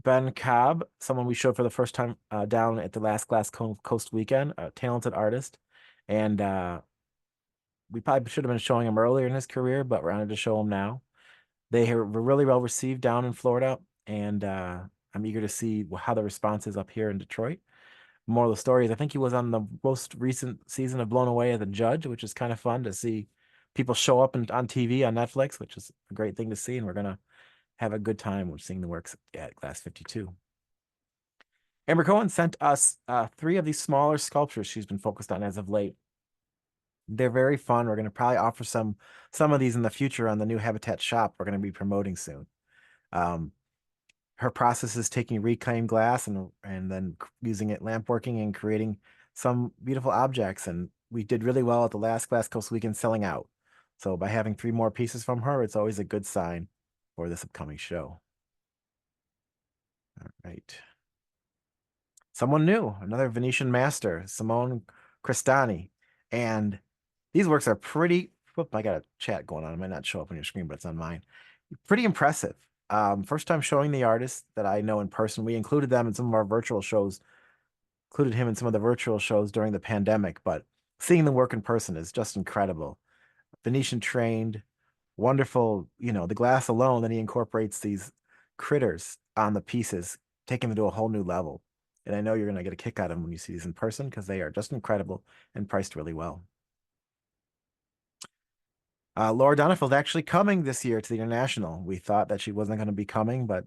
Ben Cobb, someone we showed for the first time down at the last Glass Coast weekend, a talented artist. And we probably should have been showing him earlier in his career, but we're honored to show him now. They were really well received down in Florida, and I'm eager to see how the response is up here in Detroit. Moral of the story is I think he was on the most recent season of Blown Away as a judge, which is kind of fun to see people show up on TV on Netflix, which is a great thing to see, and we're going to have a good time with seeing the works at Glass52. Amber Cohen sent us 3 of these smaller sculptures she's been focused on as of late. They're very fun. We're going to probably offer some of these in the future on the new Habitat shop we're going to be promoting soon. Her process is taking reclaimed glass and then using it lamp working and creating some beautiful objects. And we did really well at the last Glass Coast weekend selling out. So by having 3 more pieces from her, it's always a good sign for this upcoming show. All right. Someone new, another Venetian master, Simone Cristani. And these works are pretty, whoop, I got a chat going on. It might not show up on your screen, but it's on mine. Pretty impressive. First time showing the artists that I know in person. We included them in some of our virtual shows, included him in some of the virtual shows during the pandemic, but seeing the work in person is just incredible. Venetian trained, wonderful, the glass alone, then he incorporates these critters on the pieces, taking them to a whole new level. And I know you're going to get a kick out of them when you see these in person because they are just incredible and priced really well. Laura Donifield's actually coming this year to the International. We thought that she wasn't going to be coming, but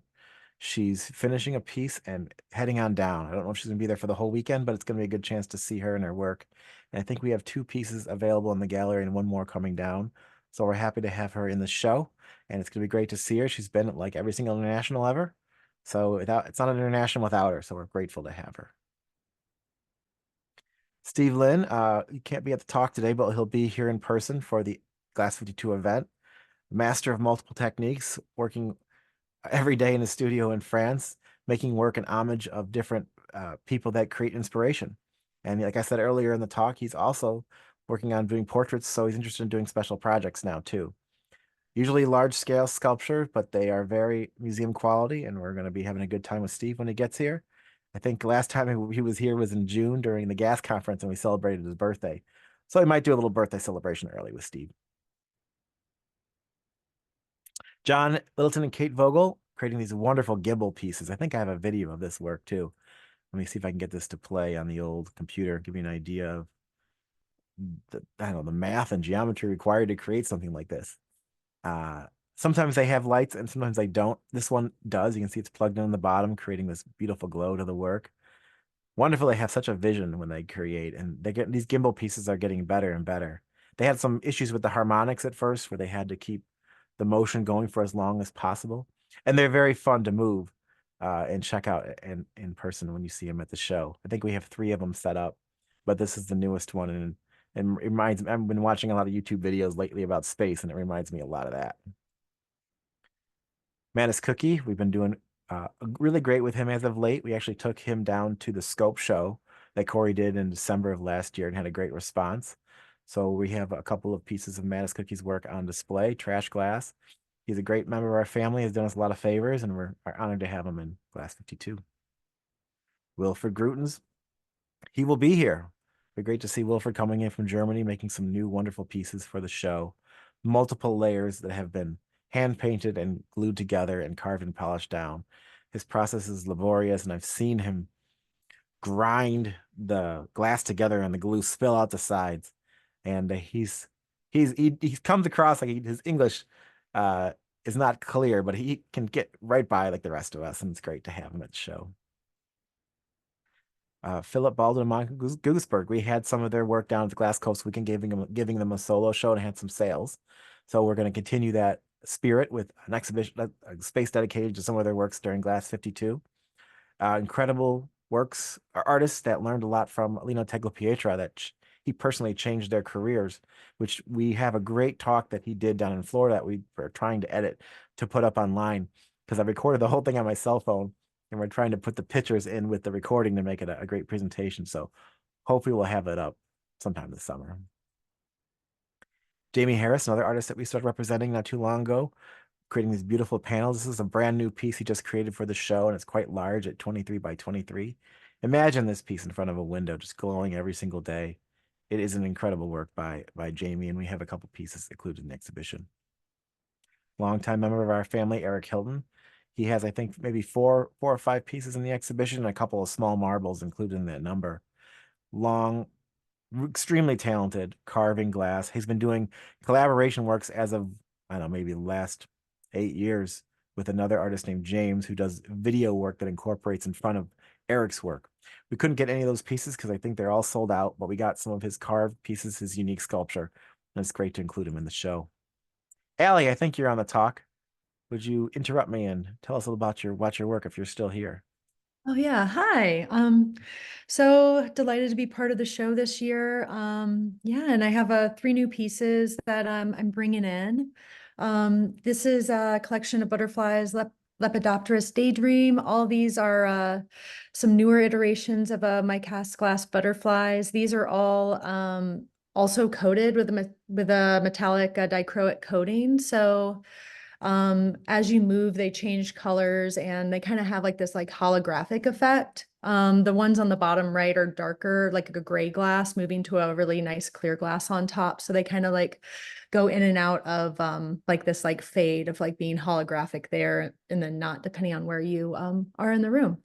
she's finishing a piece and heading on down. I don't know if she's going to be there for the whole weekend, but it's going to be a good chance to see her and her work. And I think we have 2 pieces available in the gallery and 1 more coming down. So we're happy to have her in the show, and it's going to be great to see her. She's been at like every single international ever. So it's not an international without her. So we're grateful to have her. Steve Lynn, he can't be at the talk today, but he'll be here in person for the Glass52 event. Master of multiple techniques, working every day in his studio in France, making work in homage of different people that create inspiration. And like I said earlier in the talk, he's also working on doing portraits, so he's interested in doing special projects now too. Usually large scale sculpture, but they are very museum quality, and we're going to be having a good time with Steve when he gets here. I think last time he was here was in June during the GAS conference, and we celebrated his birthday. So we might do a little birthday celebration early with Steve. John Littleton and Kate Vogel creating these wonderful gimbal pieces. I think I have a video of this work too. Let me see if I can get this to play on the old computer, give you an idea of the math and geometry required to create something like this. Sometimes they have lights and sometimes they don't. This one does. You can see it's plugged in on the bottom, creating this beautiful glow to the work. Wonderful. They have such a vision when they create, and these gimbal pieces are getting better and better. They had some issues with the harmonics at first where they had to keep the motion going for as long as possible. And they're very fun to move and check out in person when you see them at the show. I think we have 3 of them set up, but this is the newest one. And it reminds me, I've been watching a lot of YouTube videos lately about space, and it reminds me a lot of that. Manus Cookie, we've been doing really great with him as of late. We actually took him down to the Scope show that Corey did in December of last year and had a great response. So we have a couple of pieces of Manus Cookie's work on display, Trash Glass. He's a great member of our family, has done us a lot of favors, and we're honored to have him in Glass52. Wilfred Grutens, he will be here. It'll be great to see Wilfred coming in from Germany, making some new wonderful pieces for the show. Multiple layers that have been hand-painted and glued together and carved and polished down. His process is laborious, and I've seen him grind the glass together and the glue spill out the sides. And he comes across like his English is not clear, but he can get right by like the rest of us, and it's great to have him at the show. Philip Baldwin and Monica Gooseberg. We had some of their work down at the Glass Coast Weekend, giving them a solo show and had some sales. So we're going to continue that spirit with an exhibition, a space dedicated to some of their works during Glass 52. Incredible works, artists that learned a lot from Lino Teglopietra, that he personally changed their careers, which we have a great talk that he did down in Florida that we were trying to edit to put up online, because I recorded the whole thing on my cell phone and we're trying to put the pictures in with the recording to make it a great presentation. So hopefully we'll have it up sometime this summer. Jamie Harris, another artist that we started representing not too long ago, creating these beautiful panels. This is a brand new piece he just created for the show, and it's quite large at 23 by 23. Imagine this piece in front of a window, just glowing every single day. It is an incredible work by Jamie, and we have a couple pieces included in the exhibition. Longtime member of our family, Eric Hilton. He has, I think, maybe four or five pieces in the exhibition and a couple of small marbles included in that number. Long, extremely talented carving glass. He's been doing collaboration works as of, I don't know, maybe the last 8 years with another artist named James, who does video work that incorporates in front of Eric's work. We couldn't get any of those pieces because I think they're all sold out, but we got some of his carved pieces, his unique sculpture, and it's great to include him in the show. Allie, I think you're on the talk. Would you interrupt me and tell us a little about your work if you're still here? Oh yeah, hi. So delighted to be part of the show this year. Yeah, and I have 3 new pieces that I'm bringing in. This is a collection of butterflies, Lepidopterus daydream. All these are some newer iterations of my cast glass butterflies. These are all also coated with a metallic dichroic coating. So as you move, they change colors and they kind of have like this like holographic effect. The ones on the bottom right are darker, like a gray glass moving to a really nice clear glass on top. So they kind of like go in and out of like this like fade of like being holographic there and then not, depending on where you are in the room.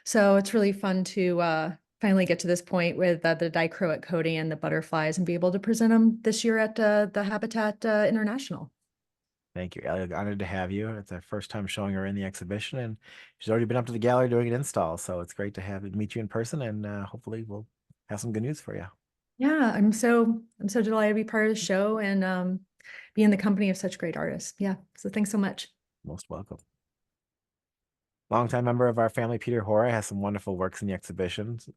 So it's really fun to finally get to this point with the dichroic coating and the butterflies and be able to present them this year at the Habitat International. Thank you, Ellie. Honored to have you. It's our first time showing her in the exhibition, and she's already been up to the gallery doing an install. So it's great to meet you in person, and hopefully we'll have some good news for you. Yeah, I'm so delighted to be part of the show and be in the company of such great artists. Yeah, so thanks so much. Most welcome. Longtime member of our family, Peter Hora, has some wonderful works in the exhibitions.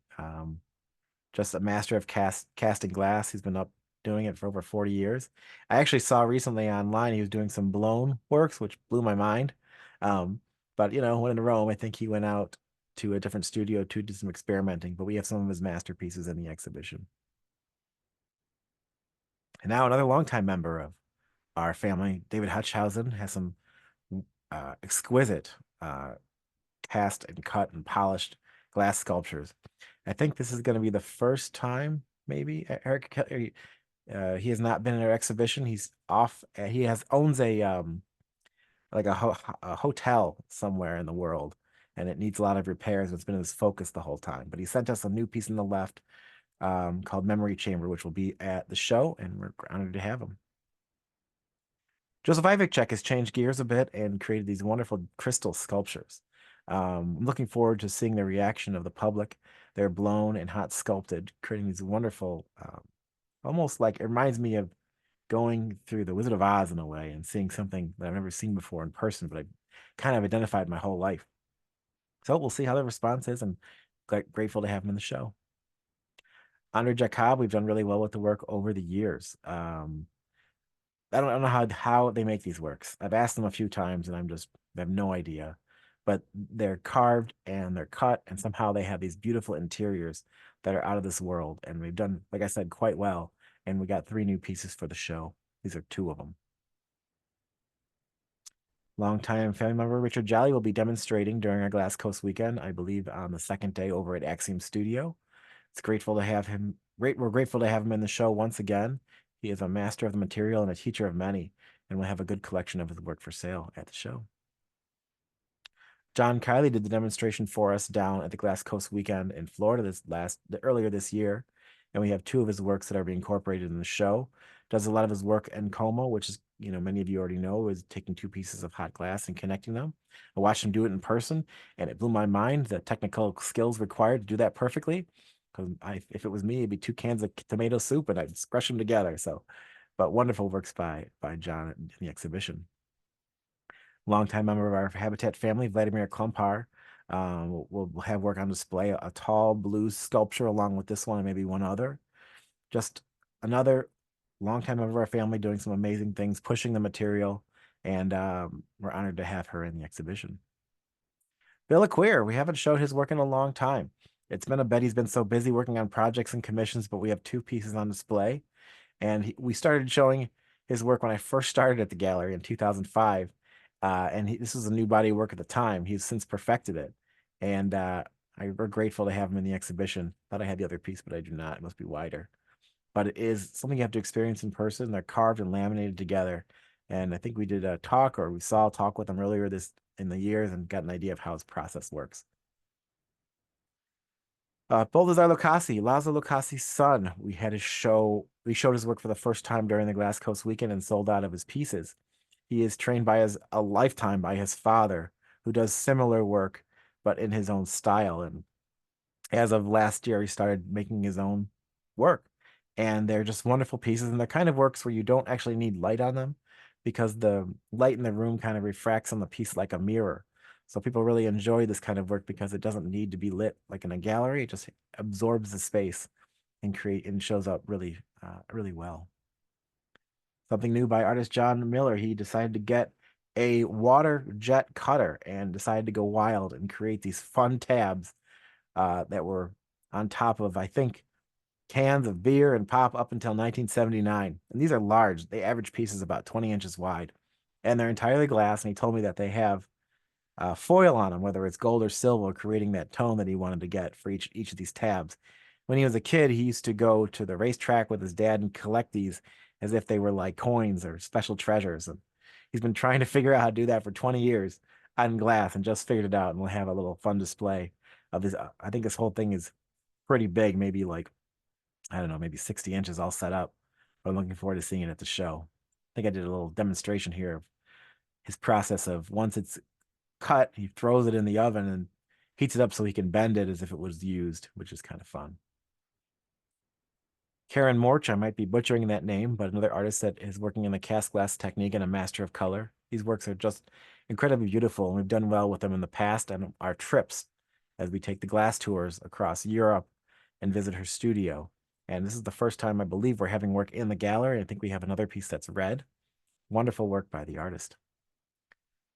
Just a master of casting glass. He's been up doing it for over 40 years. I actually saw recently online he was doing some blown works, which blew my mind. But you know, when in Rome, I think he went out to a different studio to do some experimenting, but we have some of his masterpieces in the exhibition. And now another longtime member of our family, David Hutchhausen, has some exquisite cast and cut and polished glass sculptures. I think this is going to be the first time, maybe, Eric, he has not been in our exhibition. He's off. He owns a like a hotel somewhere in the world, and it needs a lot of repairs. It's been his focus the whole time. But he sent us a new piece on the left called Memory Chamber, which will be at the show, and we're honored to have him. Joseph Ivicek has changed gears a bit and created these wonderful crystal sculptures. I'm looking forward to seeing the reaction of the public. They're blown and hot sculpted, creating these wonderful almost like, it reminds me of going through the Wizard of Oz in a way and seeing something that I've never seen before in person, but I kind of identified my whole life. So we'll see how the response is, and grateful to have him in the show. Andre Jacob, we've done really well with the work over the years. I don't know how they make these works. I've asked them a few times and I have no idea, but they're carved and they're cut, and somehow they have these beautiful interiors that are out of this world. And we've done, like I said, quite well. And we got 3 new pieces for the show. These are 2 of them. Longtime family member Richard Jolly will be demonstrating during our Glass Coast weekend, I believe on the 2nd day over at Axiom Studio. It's grateful to have him. We're grateful to have him in the show once again. He is a master of the material and a teacher of many, and we'll have a good collection of his work for sale at the show. John Kiley did the demonstration for us down at the Glass Coast weekend in Florida earlier this year. And we have 2 of his works that are being incorporated in the show. Does a lot of his work in Como, which is many of you already know, is taking two pieces of hot glass and connecting them. I watched him do it in person, and it blew my mind, the technical skills required to do that perfectly. Because if it was me, it'd be 2 cans of tomato soup, and I'd crush them together. So, but wonderful works by John in the exhibition. Longtime member of our Habitat family, Vladimir Klumpar, will have work on display, a tall blue sculpture along with this one and maybe one other. Just another longtime member of our family doing some amazing things, pushing the material, and we're honored to have her in the exhibition. Bill Acqueer, we haven't showed his work in a long time. It's been a bit, he's been so busy working on projects and commissions, but we have 2 pieces on display. And we started showing his work when I first started at the gallery in 2005. And this was a new body of work at the time. He's since perfected it. And we're grateful to have him in the exhibition. Thought I had the other piece, but I do not. It must be wider. But it is something you have to experience in person. They're carved and laminated together. And I think we did a talk, or we saw a talk with him earlier in the years, and got an idea of how his process works. Balthazar Lucasi, Laszlo Lucasi's son. We showed his work for the first time during the Glass Coast weekend and sold out of his pieces. He is trained by a lifetime by his father, who does similar work, but in his own style. And as of last year, he started making his own work. And they're just wonderful pieces. And they're kind of works where you don't actually need light on them, because the light in the room kind of refracts on the piece like a mirror. So people really enjoy this kind of work because it doesn't need to be lit like in a gallery. It just absorbs the space and shows up really, really well. Something new by artist John Miller. He decided to get a water jet cutter and decided to go wild and create these fun tabs that were on top of, I think, cans of beer and pop up until 1979. And these are large. The average piece is about 20 inches wide. And they're entirely glass. And he told me that they have foil on them, whether it's gold or silver, creating that tone that he wanted to get for each of these tabs. When he was a kid, he used to go to the racetrack with his dad and collect these as if they were like coins or special treasures. And he's been trying to figure out how to do that for 20 years on glass, and just figured it out. And we'll have a little fun display of this. I think this whole thing is pretty big, maybe like, I don't know, maybe 60 inches all set up. But I'm looking forward to seeing it at the show. I think I did a little demonstration here of his process of, once it's cut, he throws it in the oven and heats it up so he can bend it as if it was used, which is kind of fun. Karen Morch, I might be butchering that name, but another artist that is working in the cast glass technique and a master of color. These works are just incredibly beautiful, and we've done well with them in the past and our trips as we take the glass tours across Europe and visit her studio. And this is the first time I believe we're having work in the gallery. I think we have another piece that's red. Wonderful work by the artist.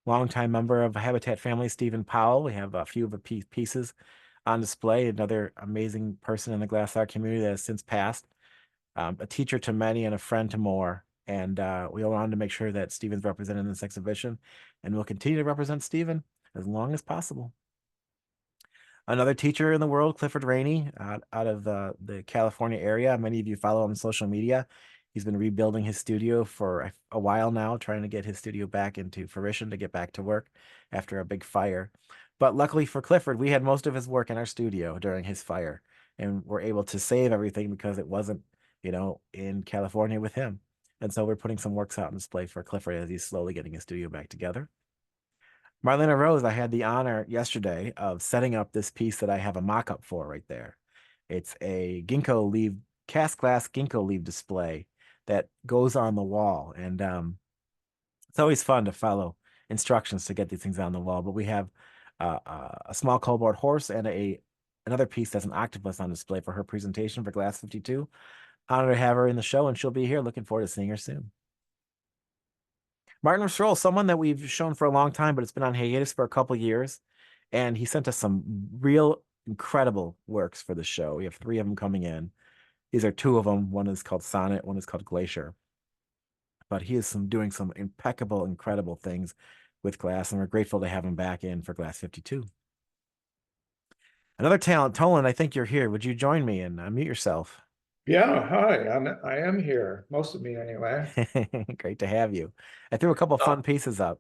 Longtime member of Habitat family, Stephen Powell. We have a few of the pieces on display. Another amazing person in the glass art community that has since passed. A teacher to many and a friend to more. And we wanted to make sure that Stephen's represented in this exhibition, and we'll continue to represent Stephen as long as possible. Another teacher in the world, Clifford Rainey, out of the California area. Many of you follow him on social media. He's been rebuilding his studio for a while now, trying to get his studio back into fruition to get back to work after a big fire. But luckily for Clifford, we had most of his work in our studio during his fire, and we're able to save everything because it wasn't, in California with him. And so we're putting some works out on display for Clifford as he's slowly getting his studio back together. Marlena Rose, I had the honor yesterday of setting up this piece that I have a mock-up for right there. It's a ginkgo leaf, cast glass ginkgo leaf display that goes on the wall. And it's always fun to follow instructions to get these things on the wall. But we have a small cardboard horse and another piece that's an octopus on display for her presentation for Glass 52. Honored to have her in the show, and she'll be here. Looking forward to seeing her soon. Martin Stroll, someone that we've shown for a long time, but it's been on hiatus for a couple years. And he sent us some real incredible works for the show. We have 3 of them coming in. These are 2 of them. One is called Sonnet, one is called Glacier. But he is doing some impeccable, incredible things with glass, and we're grateful to have him back in for Glass 52. Another talent, Toland, I think you're here. Would you join me and unmute yourself? Yeah, hi, I am here. Most of me anyway. Great to have you. I threw a couple of fun pieces up.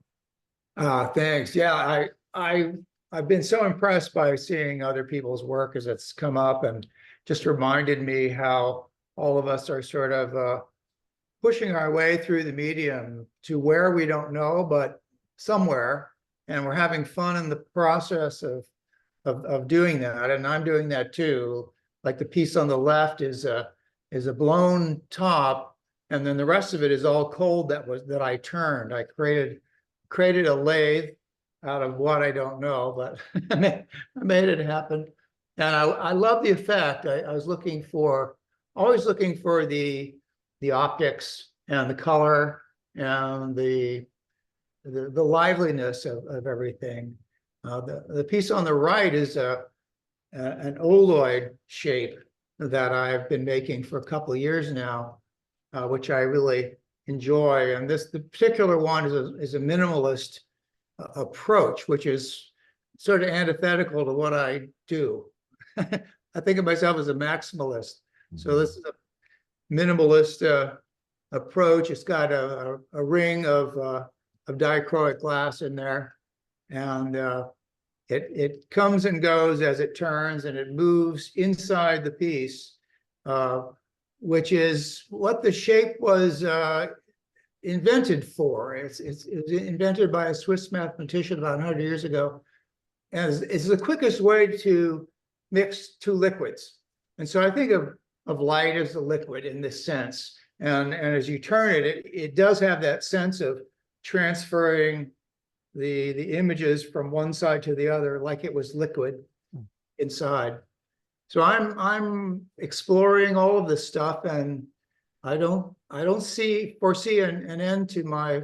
Thanks. Yeah, I've been so impressed by seeing other people's work as it's come up, and just reminded me how all of us are sort of pushing our way through the medium to where we don't know, but somewhere, and we're having fun in the process of doing that, and I'm doing that too. Like the piece on the left is a blown top, and then the rest of it is all cold that I turned. I created a lathe out of what I don't know, but I made it happen. And I love the effect. I was always looking for the optics and the color and the liveliness of everything. The piece on the right is an oloid shape that I've been making for a couple of years now, which I really enjoy. And the particular one is a minimalist approach, which is sort of antithetical to what I do. I think of myself as a maximalist. So this is a minimalist approach. It's got a ring of dichroic glass in there, and it comes and goes as it turns, and it moves inside the piece, which is what the shape was invented for. It's invented by a Swiss mathematician about 100 years ago, and it's the quickest way to mix two liquids. And so I think of light as a liquid in this sense. And as you turn it, it does have that sense of transferring the images from one side to the other like it was liquid inside. So I'm exploring all of this stuff, and I don't foresee an end to my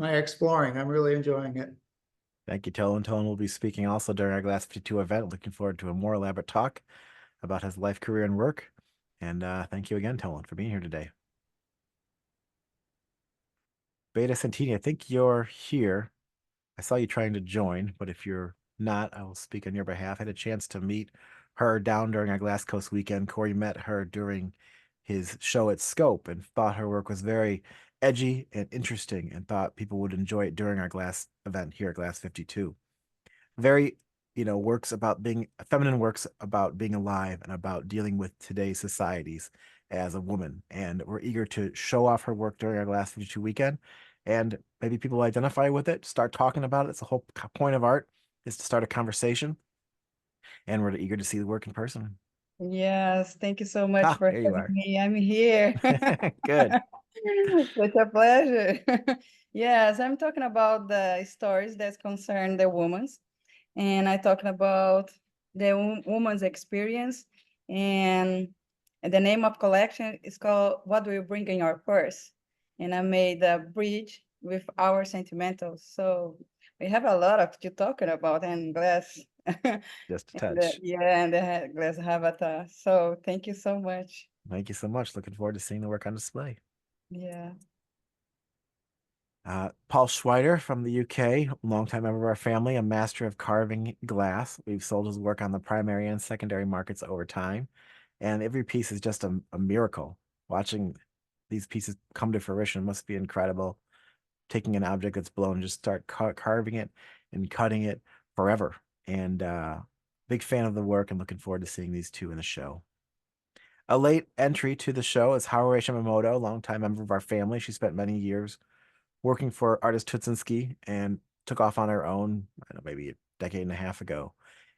exploring. I'm really enjoying it. Thank you, Toland. Toland will be speaking also during our Glass 52 event. Looking forward to a more elaborate talk about his life, career, and work. And thank you again, Toland, for being here today. Beta Santini, I think you're here. I saw you trying to join, but if you're not, I will speak on your behalf. I had a chance to meet her down during our Glass Coast weekend. Corey met her during his show at Scope and thought her work was very edgy and interesting and thought people would enjoy it during our Glass event here at Glass 52. Very, works about feminine works about being alive and about dealing with today's societies as a woman. And we're eager to show off her work during our Glass 52 weekend. And maybe people identify with it, start talking about it. It's the whole point of art, is to start a conversation. And we're eager to see the work in person. Yes, thank you so much for here you having are. me. I'm here. Good. Such a pleasure. Yes, I'm talking about the stories that concern the women, and I'm talking about the woman's experience. And the name of collection is called "What Do You Bring in Your Purse?" And I made a bridge with our sentimentals. So we have a lot of to talking about and glass. Just a touch. And the glass Habatat. So thank you so much. Thank you so much. Looking forward to seeing the work on display. Yeah. Paul Schweider from the UK, longtime member of our family, a master of carving glass. We've sold his work on the primary and secondary markets over time. And every piece is just a miracle. Watching these pieces come to fruition must be incredible. Taking an object that's blown, just start carving it and cutting it forever. And big fan of the work and looking forward to seeing these two in the show. A late entry to the show is Haruo Shimamoto, longtime member of our family. She spent many years working for artist Tutsinski and took off on her own, I don't know, maybe a decade and a half ago.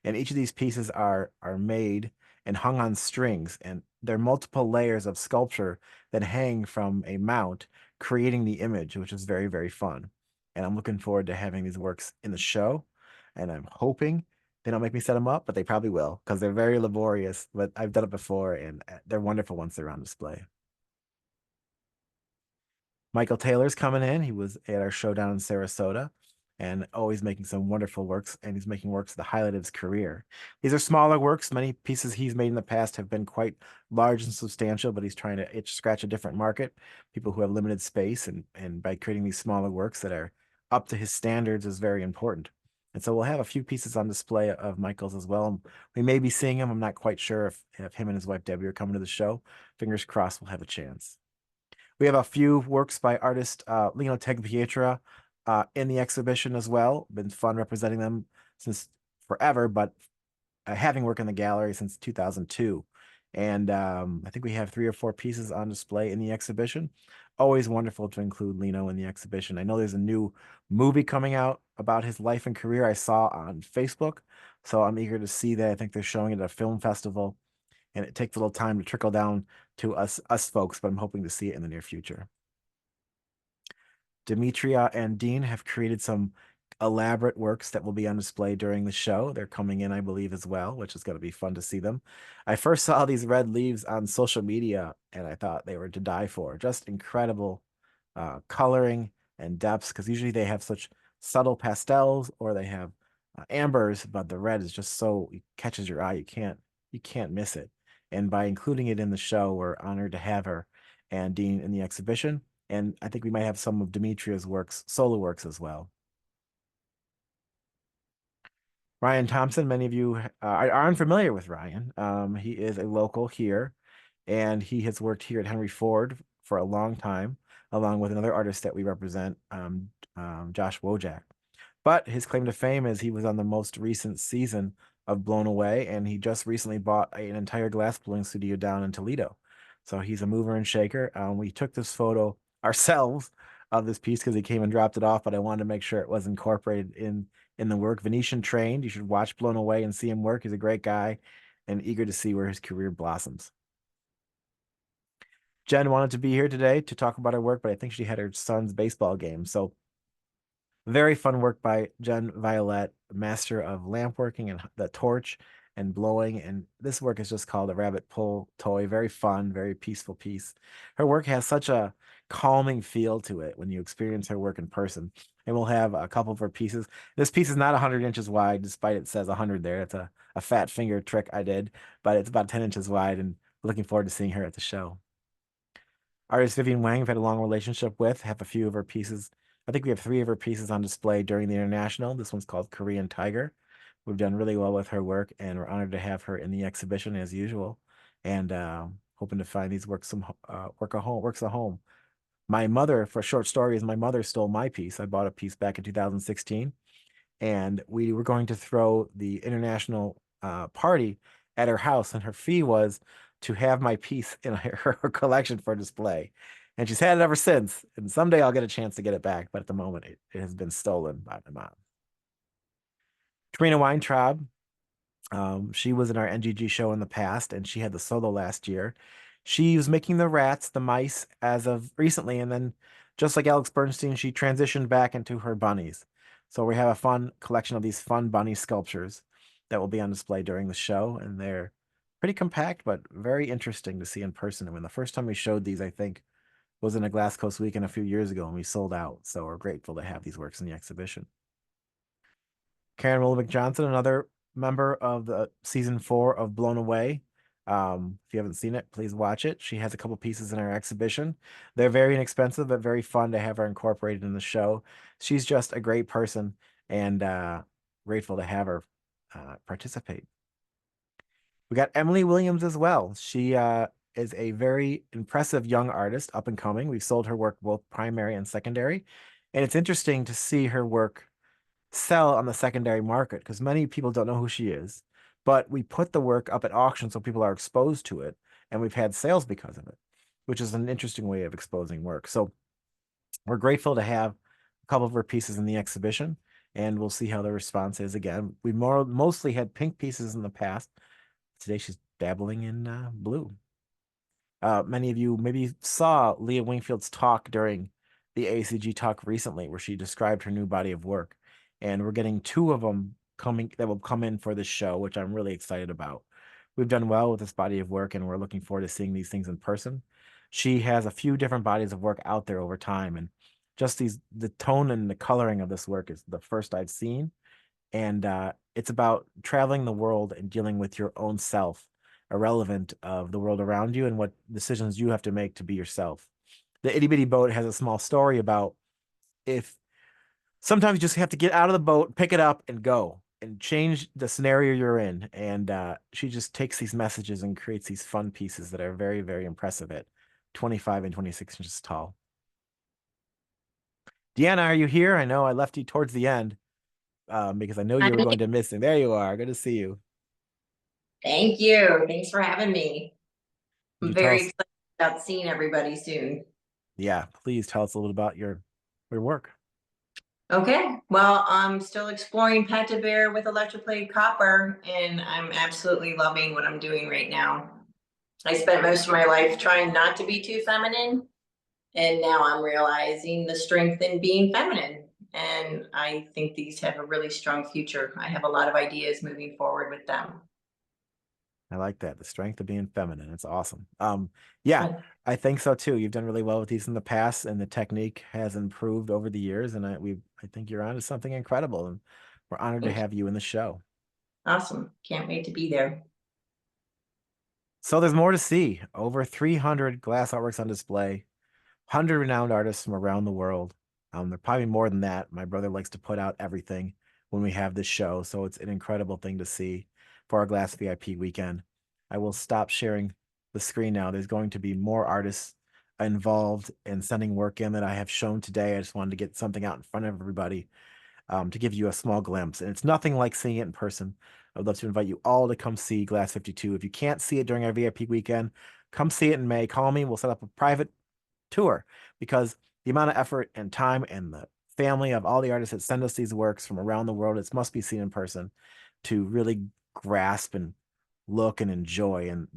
And each of these pieces are made and hung on strings, and there are multiple layers of sculpture that hang from a mount, creating the image, which is very, very fun. And I'm looking forward to having these works in the show, and I'm hoping they don't make me set them up, but they probably will, because they're very laborious, but I've done it before, and they're wonderful once they're on display. Michael Taylor's coming in. He was at our show down in Sarasota and always making some wonderful works, and he's making works the highlight of his career. These are smaller works. Many pieces he's made in the past have been quite large and substantial, but he's trying to scratch a different market, people who have limited space, and by creating these smaller works that are up to his standards is very important. And so we'll have a few pieces on display of Michael's as well. We may be seeing him. I'm not quite sure if him and his wife Debbie are coming to the show. Fingers crossed we'll have a chance. We have a few works by artist Lino Tegpietra in the exhibition as well. Been fun representing them since forever, but having work in the gallery since 2002. And I think we have 3 or 4 pieces on display in the exhibition. always wonderful to include Lino in the exhibition. I know there's a new movie coming out about his life and career I saw on Facebook, so I'm eager to see that. I think they're showing it at a film festival, and it takes a little time to trickle down to us folks, but I'm hoping to see it in the near future. Demetria and Dean have created some elaborate works that will be on display during the show. They're coming in, I believe, as well, which is going to be fun to see them. I first saw these red leaves on social media, and I thought they were to die for. Just incredible coloring and depths, because usually they have such subtle pastels or they have ambers, but the red is just so, it catches your eye. You can't miss it. And by including it in the show, we're honored to have her and Dean in the exhibition. And I think we might have some of Demetria's works, solo works as well. Ryan Thompson, many of you are unfamiliar with Ryan. He is a local here, and he has worked here at Henry Ford for a long time, along with another artist that we represent, Josh Wojak. But his claim to fame is he was on the most recent season of Blown Away, and he just recently bought an entire glass blowing studio down in Toledo. So he's a mover and shaker. We took this photo ourselves of this piece because he came and dropped it off, but I wanted to make sure it was incorporated in the work. Venetian trained. You should watch Blown Away and see him work. He's a great guy and eager to see where his career blossoms. Jen wanted to be here today to talk about her work, but I think she had her son's baseball game. So very fun work by Jen Violet, master of lamp working and the torch and blowing. And this work is just called a rabbit pull toy. Very fun, very peaceful piece. Her work has such a calming feel to it when you experience her work in person. And we'll have a couple of her pieces. This piece is not 100 inches wide, despite it says 100 there. It's a fat finger trick I did, but it's about 10 inches wide, and looking forward to seeing her at the show. Artist Vivian Wang, I've had a long relationship with, have a few of her pieces. I think we have 3 of her pieces on display during the International. This one's called Korean Tiger. We've done really well with her work, and we're honored to have her in the exhibition as usual, and hoping to find these works a home. My mother, for short stories, my mother stole my piece. I bought a piece back in 2016, and we were going to throw the international party at her house, and her fee was to have my piece in her collection for display. And she's had it ever since, and someday I'll get a chance to get it back, but at the moment it has been stolen by my mom. Trina Weintraub, she was in our NGG show in the past, and she had the solo last year. She was making the rats, the mice, as of recently, and then just like Alex Bernstein, she transitioned back into her bunnies. So we have a fun collection of these fun bunny sculptures that will be on display during the show, and they're pretty compact, but very interesting to see in person. And when the first time we showed these, I think, was in a Glass Coast Weekend a few years ago, and we sold out. So we're grateful to have these works in the exhibition. Karen Willick Johnson, another member of the season 4 of Blown Away. If you haven't seen it, please watch it. She has a couple pieces in our exhibition. They're very inexpensive, but very fun to have her incorporated in the show. She's just a great person, and grateful to have her participate. We got Emily Williams as well. She is a very impressive young artist, up and coming. We've sold her work both primary and secondary, and it's interesting to see her work sell on the secondary market because many people don't know who she is, but we put the work up at auction so people are exposed to it, and we've had sales because of it, which is an interesting way of exposing work. So we're grateful to have a couple of her pieces in the exhibition, and we'll see how the response is. Again, we mostly had pink pieces in the past. Today she's dabbling in blue. Many of you maybe saw Leah Wingfield's talk during the ACG talk recently, where she described her new body of work. And we're getting 2 of them that will come in for this show, which I'm really excited about. We've done well with this body of work, and we're looking forward to seeing these things in person. She has a few different bodies of work out there over time, and just the tone and the coloring of this work is the first I've seen. And it's about traveling the world and dealing with your own self, irrelevant of the world around you and what decisions you have to make to be yourself. The Itty Bitty Boat has a small story about if sometimes you just have to get out of the boat, pick it up, and go and change the scenario you're in. And she just takes these messages and creates these fun pieces that are very, very impressive at 25 and 26 inches tall. Deanna, are you here? I know I left you towards the end because I know you were going to miss it. There you are. Good to see you. Thank you. Thanks for having me. I'm very excited about seeing everybody soon. Yeah, please tell us a little about your work. Okay, well, I'm still exploring Pet-a-Bear with electroplate copper, and I'm absolutely loving what I'm doing right now. I spent most of my life trying not to be too feminine, and now I'm realizing the strength in being feminine. And I think these have a really strong future. I have a lot of ideas moving forward with them. I like that. The strength of being feminine. It's awesome. Yeah, I think so too. You've done really well with these in the past, and the technique has improved over the years. And I think you're onto something incredible, and we're honored to have you in the show. Awesome. Can't wait to be there. So there's more to see. Over 300 glass artworks on display, 100 renowned artists from around the world. There are probably more than that. My brother likes to put out everything when we have this show, so it's an incredible thing to see for our Glass VIP weekend. I will stop sharing the screen now. There's going to be more artists involved in sending work in that I have shown today. I just wanted to get something out in front of everybody to give you a small glimpse. And it's nothing like seeing it in person. I would love to invite you all to come see Glass 52. If you can't see it during our VIP weekend, come see it in May. Call me. We'll set up a private tour, because the amount of effort and time and the family of all the artists that send us these works from around the world, it must be seen in person to really grasp and look and enjoy. And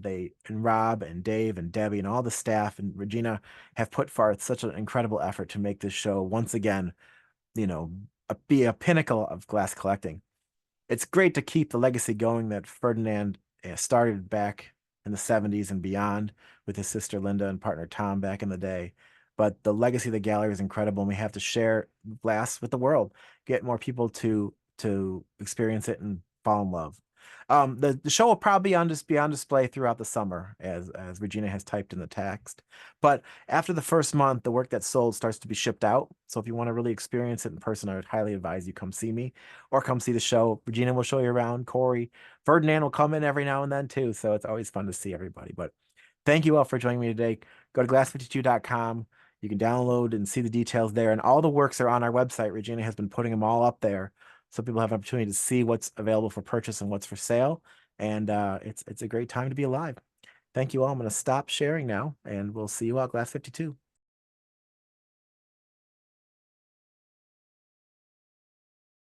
Rob and Dave and Debbie and all the staff and Regina have put forth such an incredible effort to make this show once again, be a pinnacle of glass collecting. It's great to keep the legacy going that Ferdinand started back in the 70s and beyond with his sister Linda and partner Tom back in the day. But the legacy of the gallery is incredible, and we have to share glass with the world, get more people to experience it and fall in love. The show will probably be on display throughout the summer, as Regina has typed in the text. But after the first month, the work that's sold starts to be shipped out. So if you want to really experience it in person, I would highly advise you come see me or come see the show. Regina will show you around. Corey, Ferdinand will come in every now and then too. So it's always fun to see everybody. But thank you all for joining me today. Go to glass52.com. You can download and see the details there. And all the works are on our website. Regina has been putting them all up there, so people have an opportunity to see what's available for purchase and what's for sale. And it's a great time to be alive. Thank you all. I'm going to stop sharing now, and we'll see you all at Glass 52.